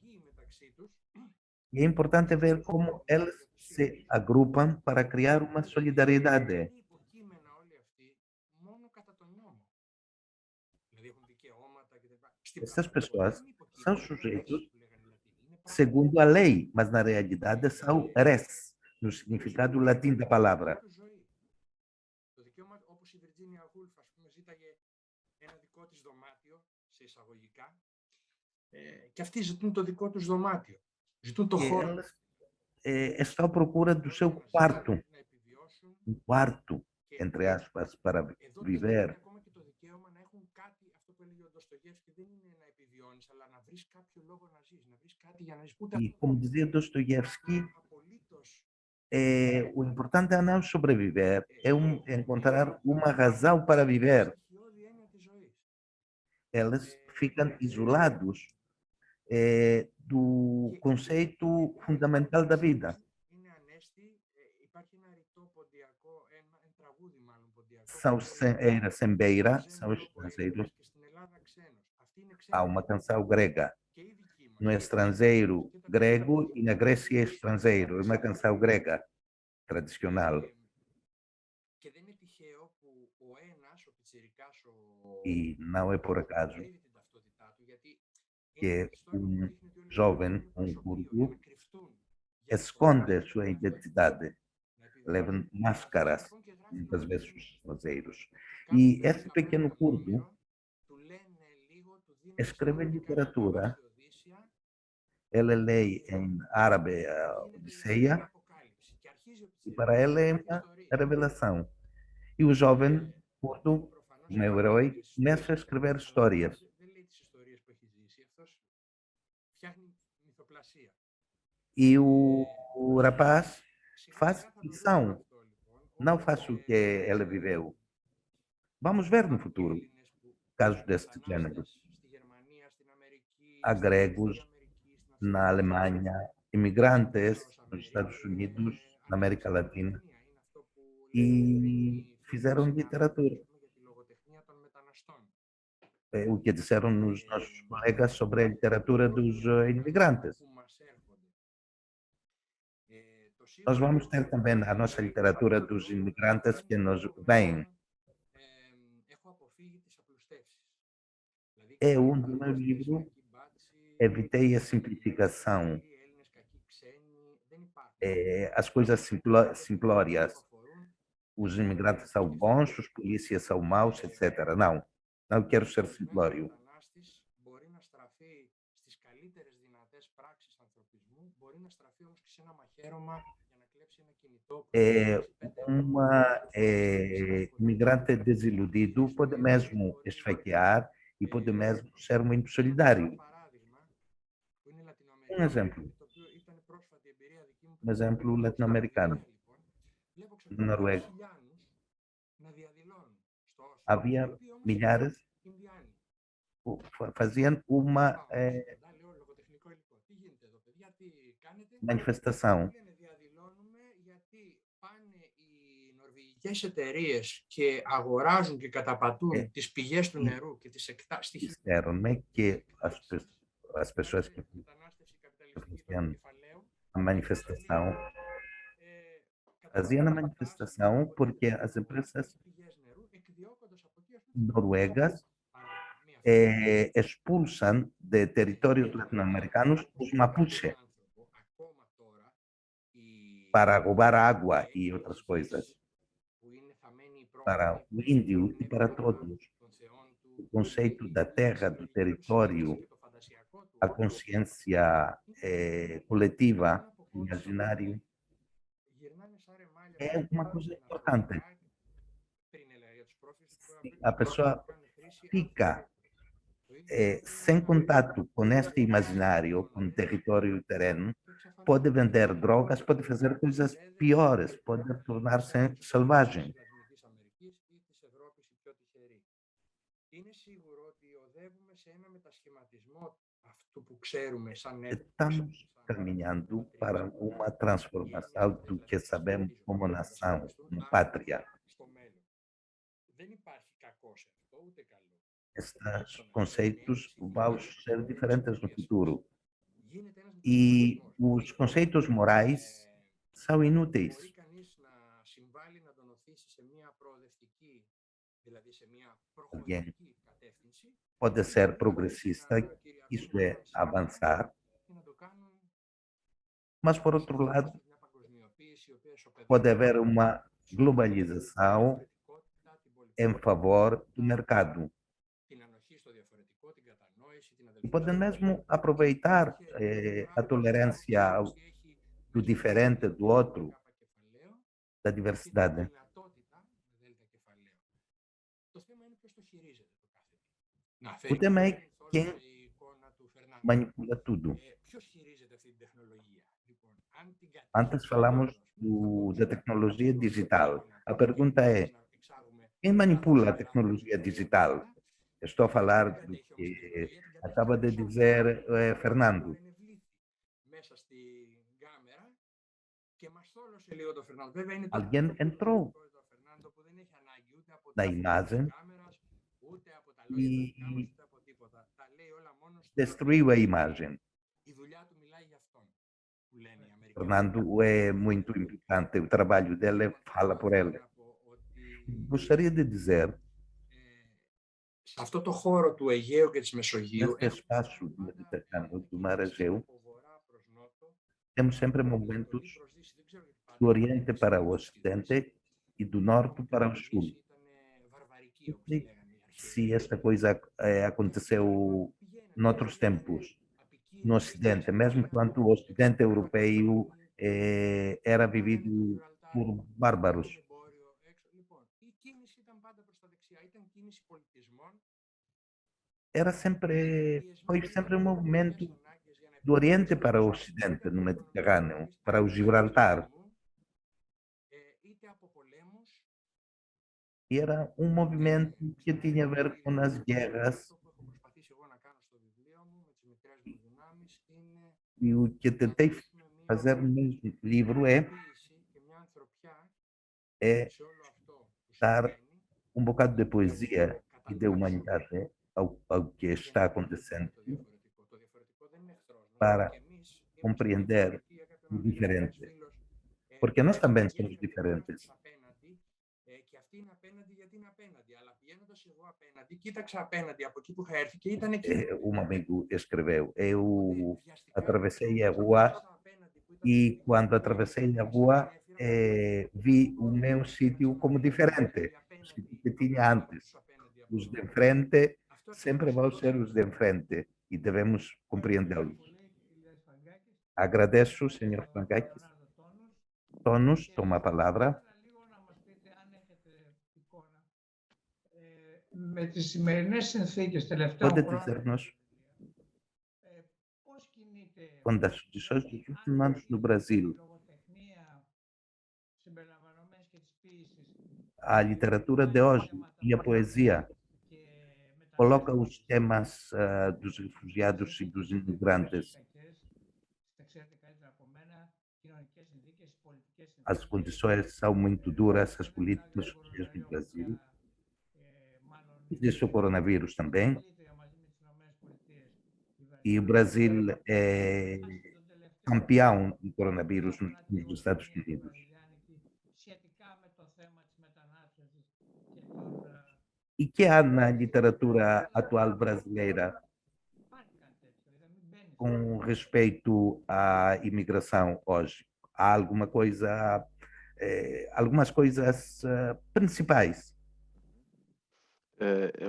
e é importante ver como eles se agrupam para criar uma solidariedade. Essas pessoas são sujeitos segundo a lei, mas na realidade são res, no significado latim da palavra. Και αυτοί ζητούν το δικό τους δωμάτιο. Ζητούν το χώρο. Estão à procura do seu quarto. Um quarto, entre aspas, para viver. E como dizia Dostoiévski, o importante é não sobreviver, é encontrar uma razão para viver. Eles ficam isolados do conceito fundamental da vida. Era sembeira, são estrangeiros. Há uma canção grega no estrangeiro grego e na Grécia é estrangeiro. É uma canção grega tradicional. E não é por acaso que um jovem, um curdo, esconde a sua identidade, leva máscaras, muitas vezes os estrangeiros. E esse pequeno curdo escreve literatura, ele lê em árabe a Odisseia, e para ele é uma revelação. E o jovem curdo, o meu herói, começa a escrever histórias. E o rapaz faz ficção, não faz o que ele viveu. Vamos ver no futuro casos deste gênero. Há gregos na Alemanha, imigrantes nos Estados Unidos, na América Latina, e fizeram literatura. O que disseram os nossos colegas sobre a literatura dos imigrantes. Nós vamos ter também a nossa literatura dos imigrantes que nos vêm. É um do meu livro, evitei a simplificação, as coisas simplórias. Os imigrantes são bons, os polícias são maus, etc. Não, não quero ser simplório. Imigrante desiludido pode mesmo esfaquear e pode mesmo ser muito solidário. Um exemplo latino-americano, na Noruega. Havia milhares, faziam uma manifestação. Disseram-me que as pessoas que faziam a manifestação porque as empresas noruegas expulsam de territórios latino-americanos os mapuche para roubar água e outras coisas. Para o índio e para todos, o conceito da terra, do território, a consciência coletiva, o imaginário, é uma coisa importante. A pessoa fica sem contato com este imaginário, com o território e o terreno, pode vender drogas, pode fazer coisas piores, pode tornar-se selvagem. Estamos caminhando para uma transformação do que sabemos como nação, como pátria. Estes conceitos vão ser diferentes no futuro. E os conceitos morais são inúteis. Alguém pode ser progressista, isso é avançar, mas, por outro lado, pode haver uma globalização em favor do mercado. E pode mesmo aproveitar a tolerância do diferente, do outro, da diversidade. O tema é quem manipula tudo. Antes falamos da tecnologia digital. A pergunta é, quem manipula a tecnologia digital? Estou a falar do que acaba de dizer Fernando. Alguém entrou na imagem e destruiu a imagem. Fernando é muito importante, o trabalho dele fala por ele. Gostaria de dizer, σε αυτό το χώρο του Αιγαίου και της Μεσογείου, neste espaço do Mediterrâneo, do Mar Egeu, temos sempre momentos do Oriente para o Ocidente e do Norte para o Sul. Se esta coisa aconteceu noutros tempos, no Ocidente, mesmo quando o Ocidente europeu era vivido por bárbaros. Foi sempre um movimento do Oriente para o Ocidente, no Mediterrâneo, para o Gibraltar. E era um movimento que tinha a ver com as guerras. E o que eu tentei fazer no meu livro é dar um bocado de poesia e de humanidade ao que está acontecendo para compreender o diferente. Porque nós também somos diferentes. Um amigo escreveu, eu atravessei a rua e quando atravessei a rua vi o meu sítio como diferente, o sítio que tinha antes. Os de frente sempre vão ser os de frente e devemos compreendê-los. Agradeço, Sr. Pankakis. Tonos, toma a palavra. Με τις σημερινές συνθήκες τελευταίων Pode χρόνων, dizer-nos, πώς κινείται com as condições dos últimos anos no Brasil, η λογοτεχνία συμπεριλαμβανομένης και της ποίησης a literatura de hoje e a poesia και coloca os temas dos refugiados e dos imigrantes, τα ξέρετε καλύτερα από μένα, κοινωνικές συνθήκες, πολιτικές as συνθήκες. condições são muito duras, as políticas sociais do Brasil, existe o coronavírus também, e o Brasil é campeão do coronavírus nos Estados Unidos. E que há na literatura atual brasileira com respeito à imigração hoje? Há alguma coisa, algumas coisas principais?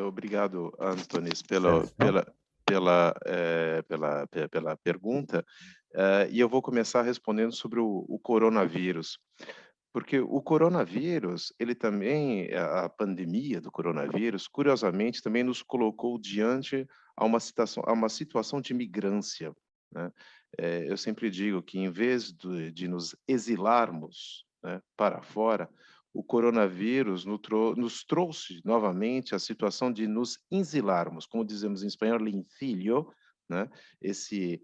Obrigado, Antonis, pela pergunta. E eu vou começar respondendo sobre o coronavírus. Porque o coronavírus, ele também, a pandemia do coronavírus, curiosamente, também nos colocou diante a uma situação de migrância, né? Eu sempre digo que, em vez de nos exilarmos, né, para fora, o coronavírus nos trouxe novamente a situação de nos insilarmos, como dizemos em espanhol, l'incilio, né? Esse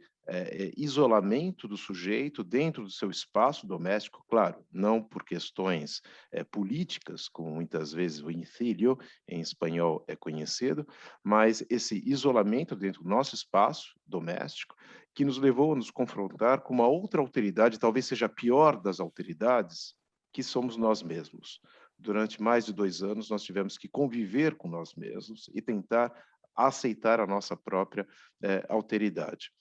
isolamento do sujeito dentro do seu espaço doméstico, claro, não por questões políticas, como muitas vezes o incilio em espanhol é conhecido, mas esse isolamento dentro do nosso espaço doméstico que nos levou a nos confrontar com uma outra alteridade, talvez seja a pior das alteridades, que somos nós mesmos. Durante mais de 2 anos, nós tivemos que conviver com nós mesmos e tentar aceitar a nossa própria alteridade.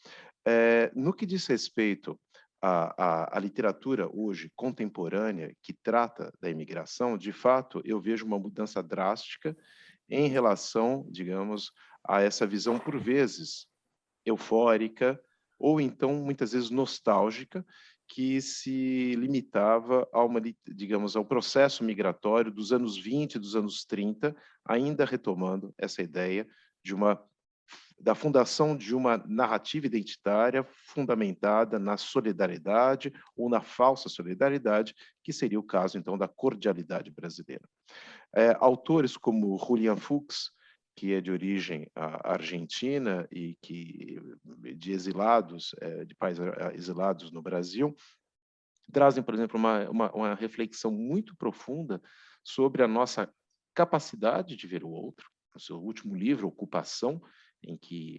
No que diz respeito à literatura hoje contemporânea que trata da imigração, de fato, eu vejo uma mudança drástica em relação, digamos, a essa visão, por vezes, eufórica, ou então, muitas vezes, nostálgica, que se limitava a digamos, ao processo migratório dos anos 20, dos anos 30, ainda retomando essa ideia da fundação de uma narrativa identitária fundamentada na solidariedade ou na falsa solidariedade, que seria o caso, então, da cordialidade brasileira. Autores como Julian Fuchs, que é de origem argentina e que de exilados, de pais exilados no Brasil, trazem, por exemplo, uma reflexão muito profunda sobre a nossa capacidade de ver o outro. No seu último livro, Ocupação, em que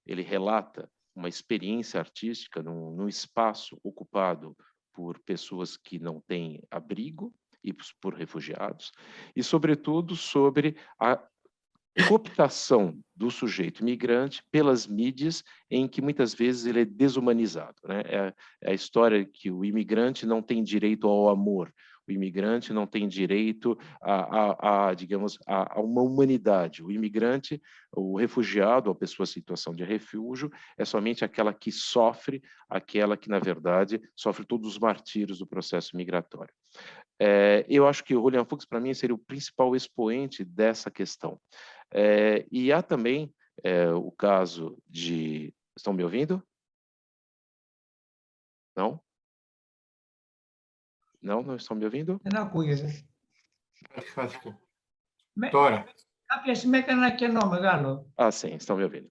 ele relata uma experiência artística num espaço ocupado por pessoas que não têm abrigo e por refugiados, e, sobretudo, sobre a cooptação do sujeito migrante pelas mídias, em que muitas vezes ele é desumanizado, né? É a história que o imigrante não tem direito ao amor, o imigrante não tem direito digamos, a uma humanidade. O imigrante, o refugiado, a pessoa em situação de refúgio, é somente aquela que sofre, aquela que, na verdade, sofre todos os martírios do processo migratório. Eu acho que o Julian Fuchs, para mim, seria o principal expoente dessa questão. E há também o caso de... Estão me ouvindo? Não? Não estão me ouvindo? Δεν ακούγεται. Χάθηκε. Τώρα. Κάποια στιγμή έκανε ένα κενό μεγάλο. Sim, estão me ouvindo.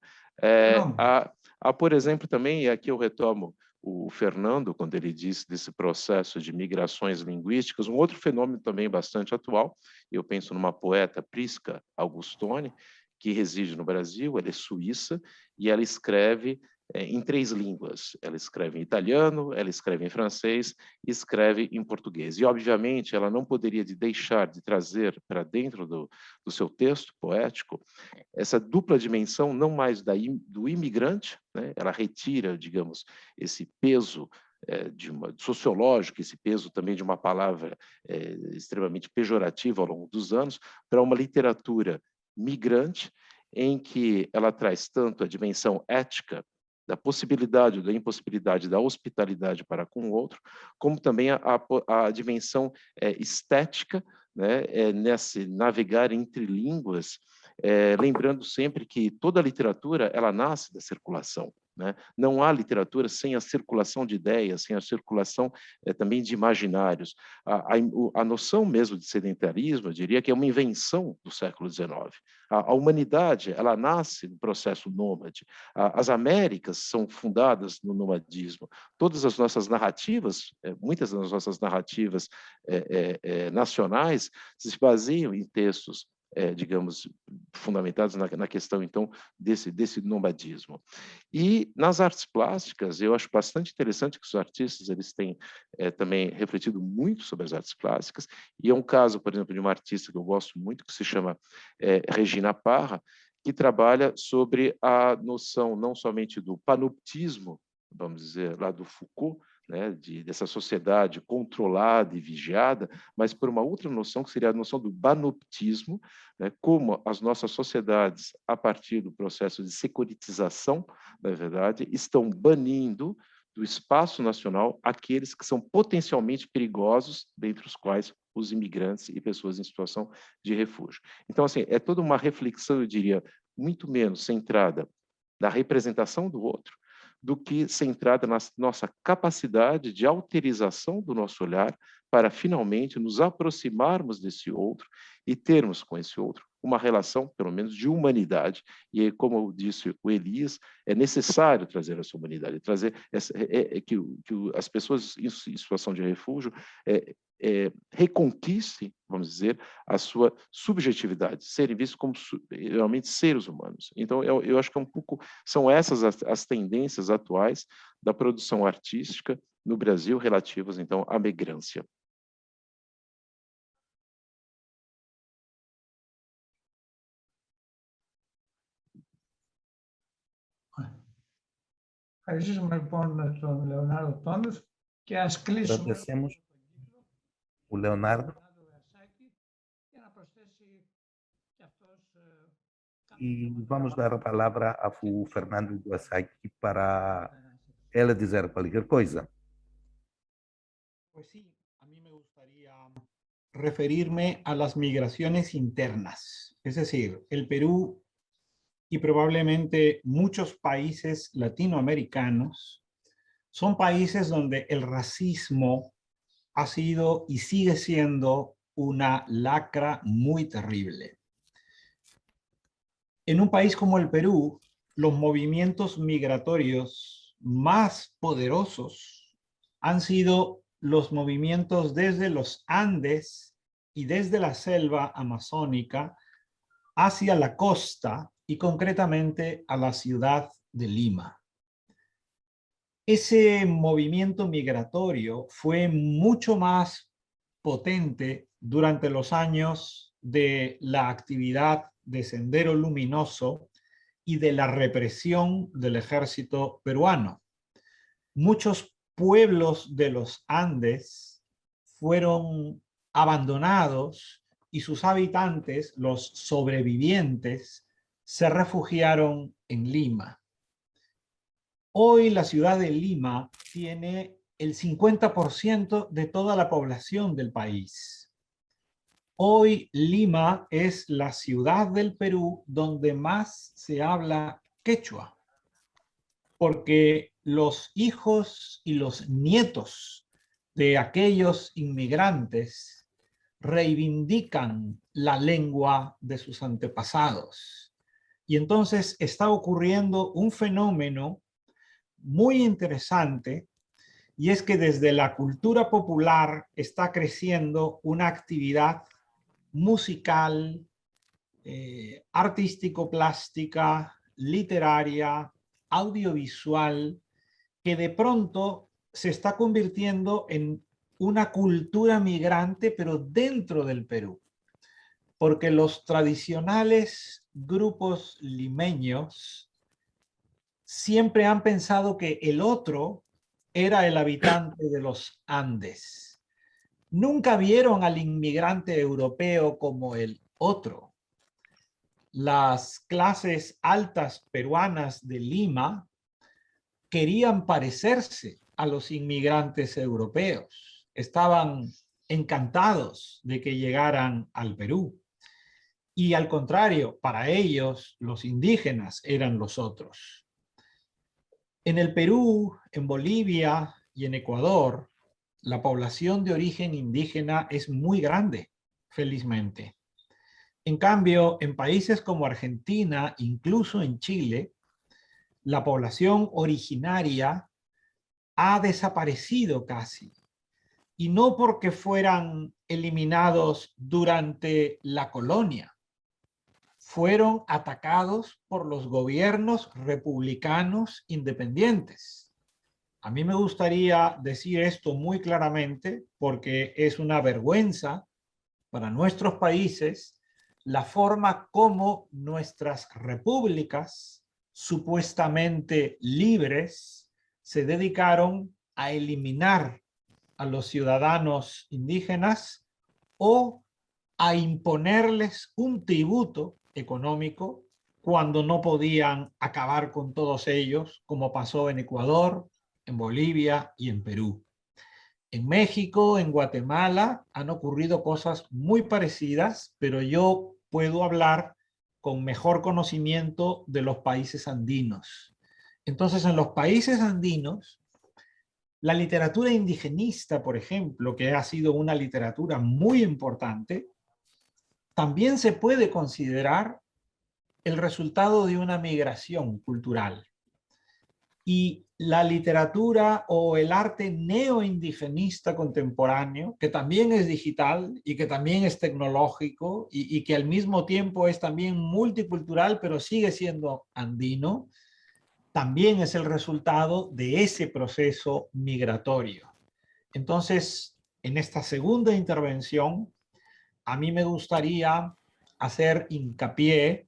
Há, por exemplo, também, e aqui eu retomo o Fernando, quando ele disse desse processo de migrações linguísticas, um outro fenômeno também bastante atual, eu penso numa poeta, Prisca Augustoni, que reside no Brasil, ela é suíça, e ela escreve em 3 línguas. Ela escreve em italiano, ela escreve em francês e escreve em português. E, obviamente, ela não poderia deixar de trazer para dentro do seu texto poético essa dupla dimensão, não mais do imigrante, né? Ela retira, digamos, esse peso sociológico, esse peso também de uma palavra extremamente pejorativa ao longo dos anos, para uma literatura migrante, em que ela traz tanto a dimensão ética, da possibilidade ou da impossibilidade da hospitalidade para com o outro, como também a dimensão estética, né, nesse navegar entre línguas, lembrando sempre que toda literatura ela nasce da circulação, né? Não há literatura sem a circulação de ideias, sem a circulação também de imaginários. A noção mesmo de sedentarismo, eu diria que é uma invenção do século XIX. A humanidade ela nasce no processo nômade. As Américas são fundadas no nomadismo. Todas as nossas narrativas, muitas das nossas narrativas nacionais, se baseiam em textos digamos, fundamentados na questão, então, desse nomadismo. E nas artes plásticas, eu acho bastante interessante que os artistas eles têm também refletido muito sobre as artes plásticas, e é um caso, por exemplo, de uma artista que eu gosto muito, que se chama Regina Parra, que trabalha sobre a noção não somente do panoptismo, vamos dizer, lá do Foucault, né, dessa sociedade controlada e vigiada, mas por uma outra noção, que seria a noção do banoptismo, né, como as nossas sociedades, a partir do processo de securitização, na verdade, estão banindo do espaço nacional aqueles que são potencialmente perigosos, dentre os quais os imigrantes e pessoas em situação de refúgio. Então, assim, é toda uma reflexão, eu diria, muito menos centrada na representação do outro, do que centrada na nossa capacidade de autorização do nosso olhar para finalmente nos aproximarmos desse outro e termos com esse outro uma relação, pelo menos, de humanidade. E, como disse o Elias, é necessário trazer essa humanidade, trazer que as pessoas em situação de refúgio reconquistem, vamos dizer, a sua subjetividade, serem vistos como realmente seres humanos. Então, eu acho que são essas as tendências atuais da produção artística no Brasil relativas, então, à migrância. Ευχαριστήσουμε λοιπόν τον Λεωνάρδο Τόνους και ας κλείσουμε o Leonardo e vamos dar a palavra ao Fernando Guasaki para ele dizer qualquer coisa. Pues sí, a mí me gustaría referirme a las migraciones internas, es decir, el Perú y probablemente muchos países latinoamericanos son países donde el racismo ha sido y sigue siendo una lacra muy terrible. En un país como el Perú, los movimientos migratorios más poderosos han sido los movimientos desde los Andes y desde la selva amazónica hacia la costa y concretamente a la ciudad de Lima. Ese movimiento migratorio fue mucho más potente durante los años de la actividad de Sendero Luminoso y de la represión del ejército peruano. Muchos pueblos de los Andes fueron abandonados y sus habitantes, los sobrevivientes, se refugiaron en Lima. Hoy la ciudad de Lima tiene el 50% de toda la población del país. Hoy Lima es la ciudad del Perú donde más se habla quechua, porque los hijos y los nietos de aquellos inmigrantes reivindican la lengua de sus antepasados. Y entonces está ocurriendo un fenómeno muy interesante, y es que desde la cultura popular está creciendo una actividad musical, artístico-plástica, literaria, audiovisual, que de pronto se está convirtiendo en una cultura migrante, pero dentro del Perú. Porque los tradicionales grupos limeños siempre han pensado que el otro era el habitante de los Andes. Nunca vieron al inmigrante europeo como el otro. Las clases altas peruanas de Lima querían parecerse a los inmigrantes europeos. Estaban encantados de que llegaran al Perú. Y al contrario, para ellos, los indígenas eran los otros. En el Perú, en Bolivia y en Ecuador, la población de origen indígena es muy grande, felizmente. En cambio, en países como Argentina, incluso en Chile, la población originaria ha desaparecido casi. Y no porque fueran eliminados durante la colonia. Fueron atacados por los gobiernos republicanos independientes. A mí me gustaría decir esto muy claramente porque es una vergüenza para nuestros países la forma como nuestras repúblicas supuestamente libres se dedicaron a eliminar a los ciudadanos indígenas o a imponerles un tributo económico cuando no podían acabar con todos ellos, como pasó en Ecuador, en Bolivia y en Perú. En México, en Guatemala, han ocurrido cosas muy parecidas, pero yo puedo hablar con mejor conocimiento de los países andinos. Entonces, en los países andinos, la literatura indigenista, por ejemplo, que ha sido una literatura muy importante, también se puede considerar el resultado de una migración cultural. Y la literatura o el arte neoindigenista contemporáneo, que también es digital y que también es tecnológico y que al mismo tiempo es también multicultural, pero sigue siendo andino, también es el resultado de ese proceso migratorio. Entonces, en esta segunda intervención, a mí me gustaría hacer hincapié,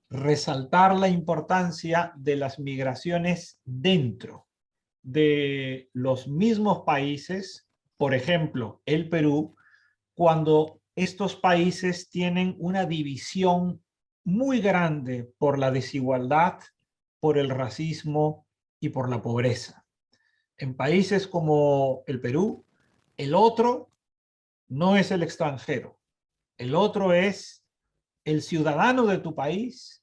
resaltar la importancia de las migraciones dentro de los mismos países, por ejemplo, el Perú, cuando estos países tienen una división muy grande por la desigualdad, por el racismo y por la pobreza. En países como el Perú, el otro no es el extranjero. El otro es el ciudadano de tu país,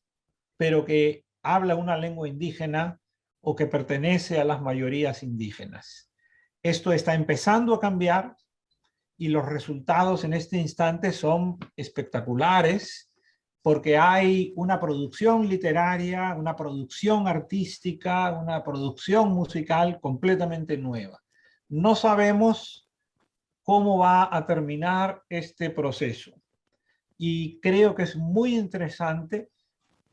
pero que habla una lengua indígena o que pertenece a las mayorías indígenas. Esto está empezando a cambiar y los resultados en este instante son espectaculares porque hay una producción literaria, una producción artística, una producción musical completamente nueva. No sabemos cómo va a terminar este proceso. Y creo que es muy interesante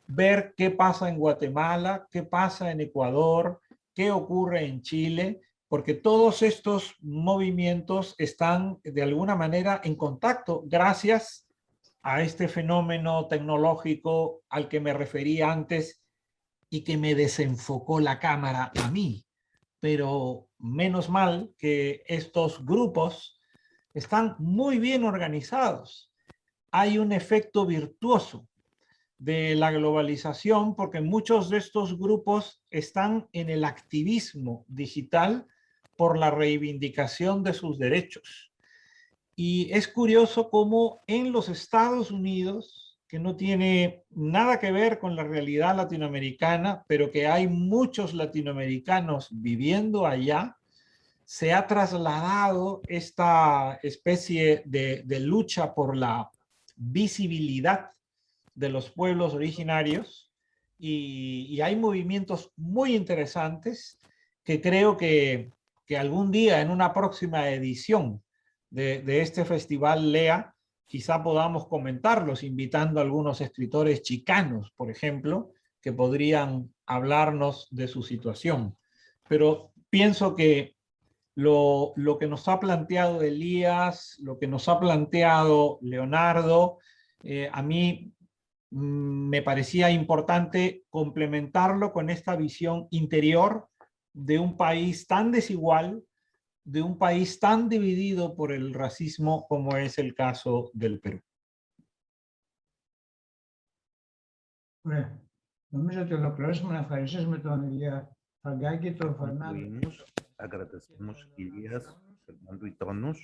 ver qué pasa en Guatemala, qué pasa en Ecuador, qué ocurre en Chile, porque todos estos movimientos están de alguna manera en contacto gracias a este fenómeno tecnológico al que me referí antes y que me desenfocó la cámara a mí. Pero menos mal que estos grupos están muy bien organizados. Hay un efecto virtuoso de la globalización porque muchos de estos grupos están en el activismo digital por la reivindicación de sus derechos. Y es curioso cómo en los Estados Unidos, que no tiene nada que ver con la realidad latinoamericana, pero que hay muchos latinoamericanos viviendo allá, se ha trasladado esta especie de lucha por la visibilidad de los pueblos originarios y hay movimientos muy interesantes que creo que algún día en una próxima edición de este festival LEA quizá podamos comentarlos invitando a algunos escritores chicanos, por ejemplo, que podrían hablarnos de su situación. Pero pienso que lo que nos ha planteado Elías, lo que nos ha planteado Leonardo, a mí me parecía importante complementarlo con esta visión interior de un país tan desigual, de un país tan dividido por el racismo como es el caso del Perú. Ωραία. Νομίζω ότι ολοκληρώσαμε. Να ευχαριστήσουμε τον Ηλία Φραγκάκη, τον Φερνάντο. Agradecemos Elias, Fernando e Tonos.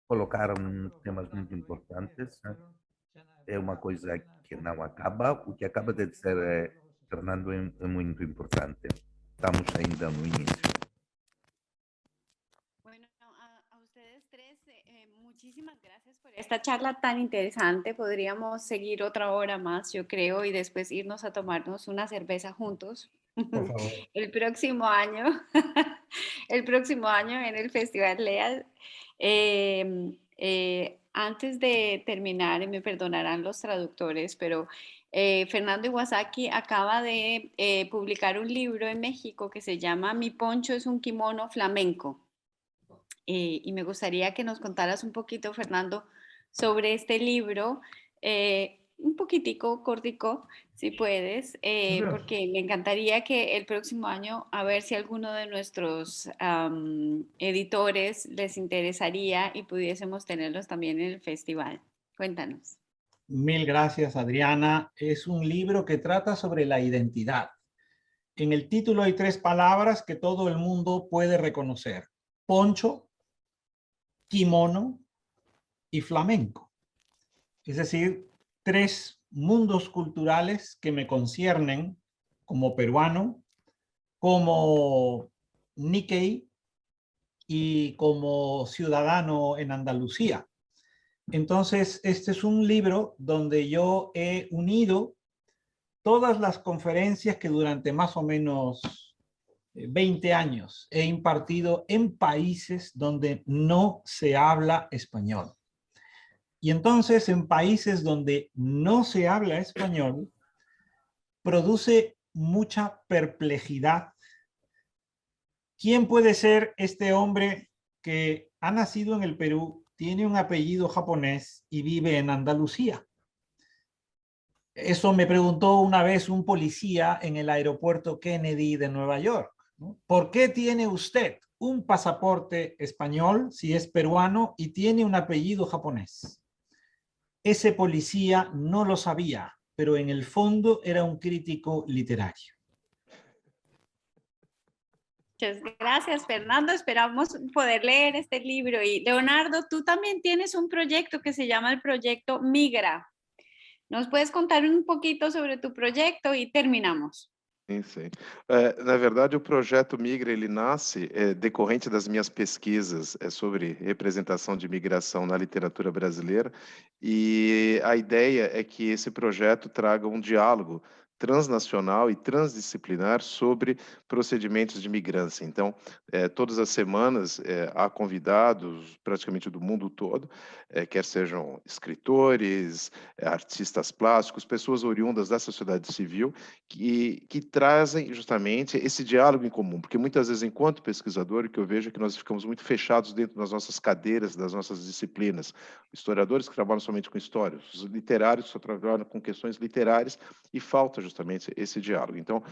Colocaram temas muito importantes. É uma coisa que não acaba. O que acaba de dizer Fernando é muito importante. Estamos ainda no início. Bueno, a ustedes tres, muchísimas gracias por esta charla tan interesante. Podríamos seguir otra hora más, yo creo, y después irnos a tomarnos una cerveza juntos. Por favor. El próximo año, el próximo año en el Festival LEA. Antes de terminar, y me perdonarán los traductores, pero Fernando Iwasaki acaba de publicar un libro en México que se llama Mi poncho es un kimono flamenco. Y me gustaría que nos contaras un poquito, Fernando, sobre este libro, un poquitico, cortico, si puedes, porque me encantaría que el próximo año, a ver si alguno de nuestros editores les interesaría y pudiésemos tenerlos también en el festival. Cuéntanos. Mil gracias, Adriana. Es un libro que trata sobre la identidad. En el título hay 3 palabras que todo el mundo puede reconocer: poncho, kimono y flamenco. Es decir, 3 mundos culturales que me conciernen como peruano, como Nikkei y como ciudadano en Andalucía. Entonces, este es un libro donde yo he unido todas las conferencias que durante más o menos 20 años he impartido en países donde no se habla español. Y entonces en países donde no se habla español, produce mucha perplejidad. ¿Quién puede ser este hombre que ha nacido en el Perú, tiene un apellido japonés y vive en Andalucía? Eso me preguntó una vez un policía en el aeropuerto Kennedy de Nueva York, ¿no? ¿Por qué tiene usted un pasaporte español si es peruano y tiene un apellido japonés? Ese policía no lo sabía, pero en el fondo era un crítico literario. Muchas gracias, Fernando. Esperamos poder leer este libro. Y Leonardo, tú también tienes un proyecto que se llama el proyecto Migra. ¿Nos puedes contar un poquito sobre tu proyecto y terminamos? Sim. Na verdade, o projeto Migra, ele nasce decorrente das minhas pesquisas sobre representação de migração na literatura brasileira, e a ideia é que esse projeto traga um diálogo transnacional e transdisciplinar sobre procedimentos de migrância. Então, todas as semanas há convidados praticamente do mundo todo, quer sejam escritores, artistas plásticos, pessoas oriundas da sociedade civil, que trazem justamente esse diálogo em comum, porque muitas vezes, enquanto pesquisador, o que eu vejo é que nós ficamos muito fechados dentro das nossas cadeiras, das nossas disciplinas. Historiadores que trabalham somente com história, os literários que só trabalham com questões literárias, e falta justamente esse diálogo. Então,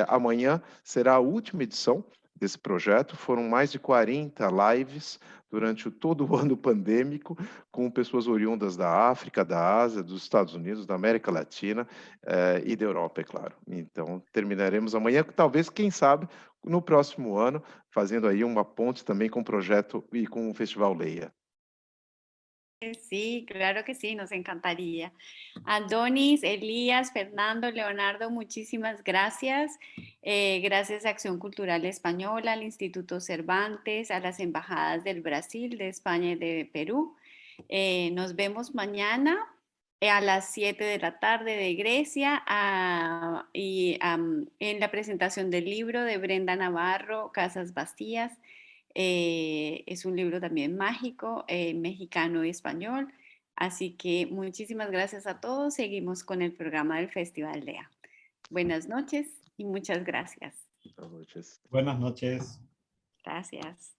amanhã será a última edição desse projeto. Foram mais de 40 lives durante todo o ano pandêmico, com pessoas oriundas da África, da Ásia, dos Estados Unidos, da América Latina e da Europa, é claro. Então, terminaremos amanhã, talvez, quem sabe, no próximo ano, fazendo aí uma ponte também com o projeto e com o Festival Leia. Sí, claro que sí, nos encantaría. Adonis, Elías, Fernando, Leonardo, muchísimas gracias. Gracias a Acción Cultural Española, al Instituto Cervantes, a las embajadas del Brasil, de España y de Perú. Nos vemos mañana a las 7 de la tarde de Grecia en la presentación del libro de Brenda Navarro, Casas Vacías. Es un libro también mágico, mexicano y español. Así que muchísimas gracias a todos. Seguimos con el programa del Festival LEA. Buenas noches y muchas gracias. Buenas noches. Buenas noches. Gracias.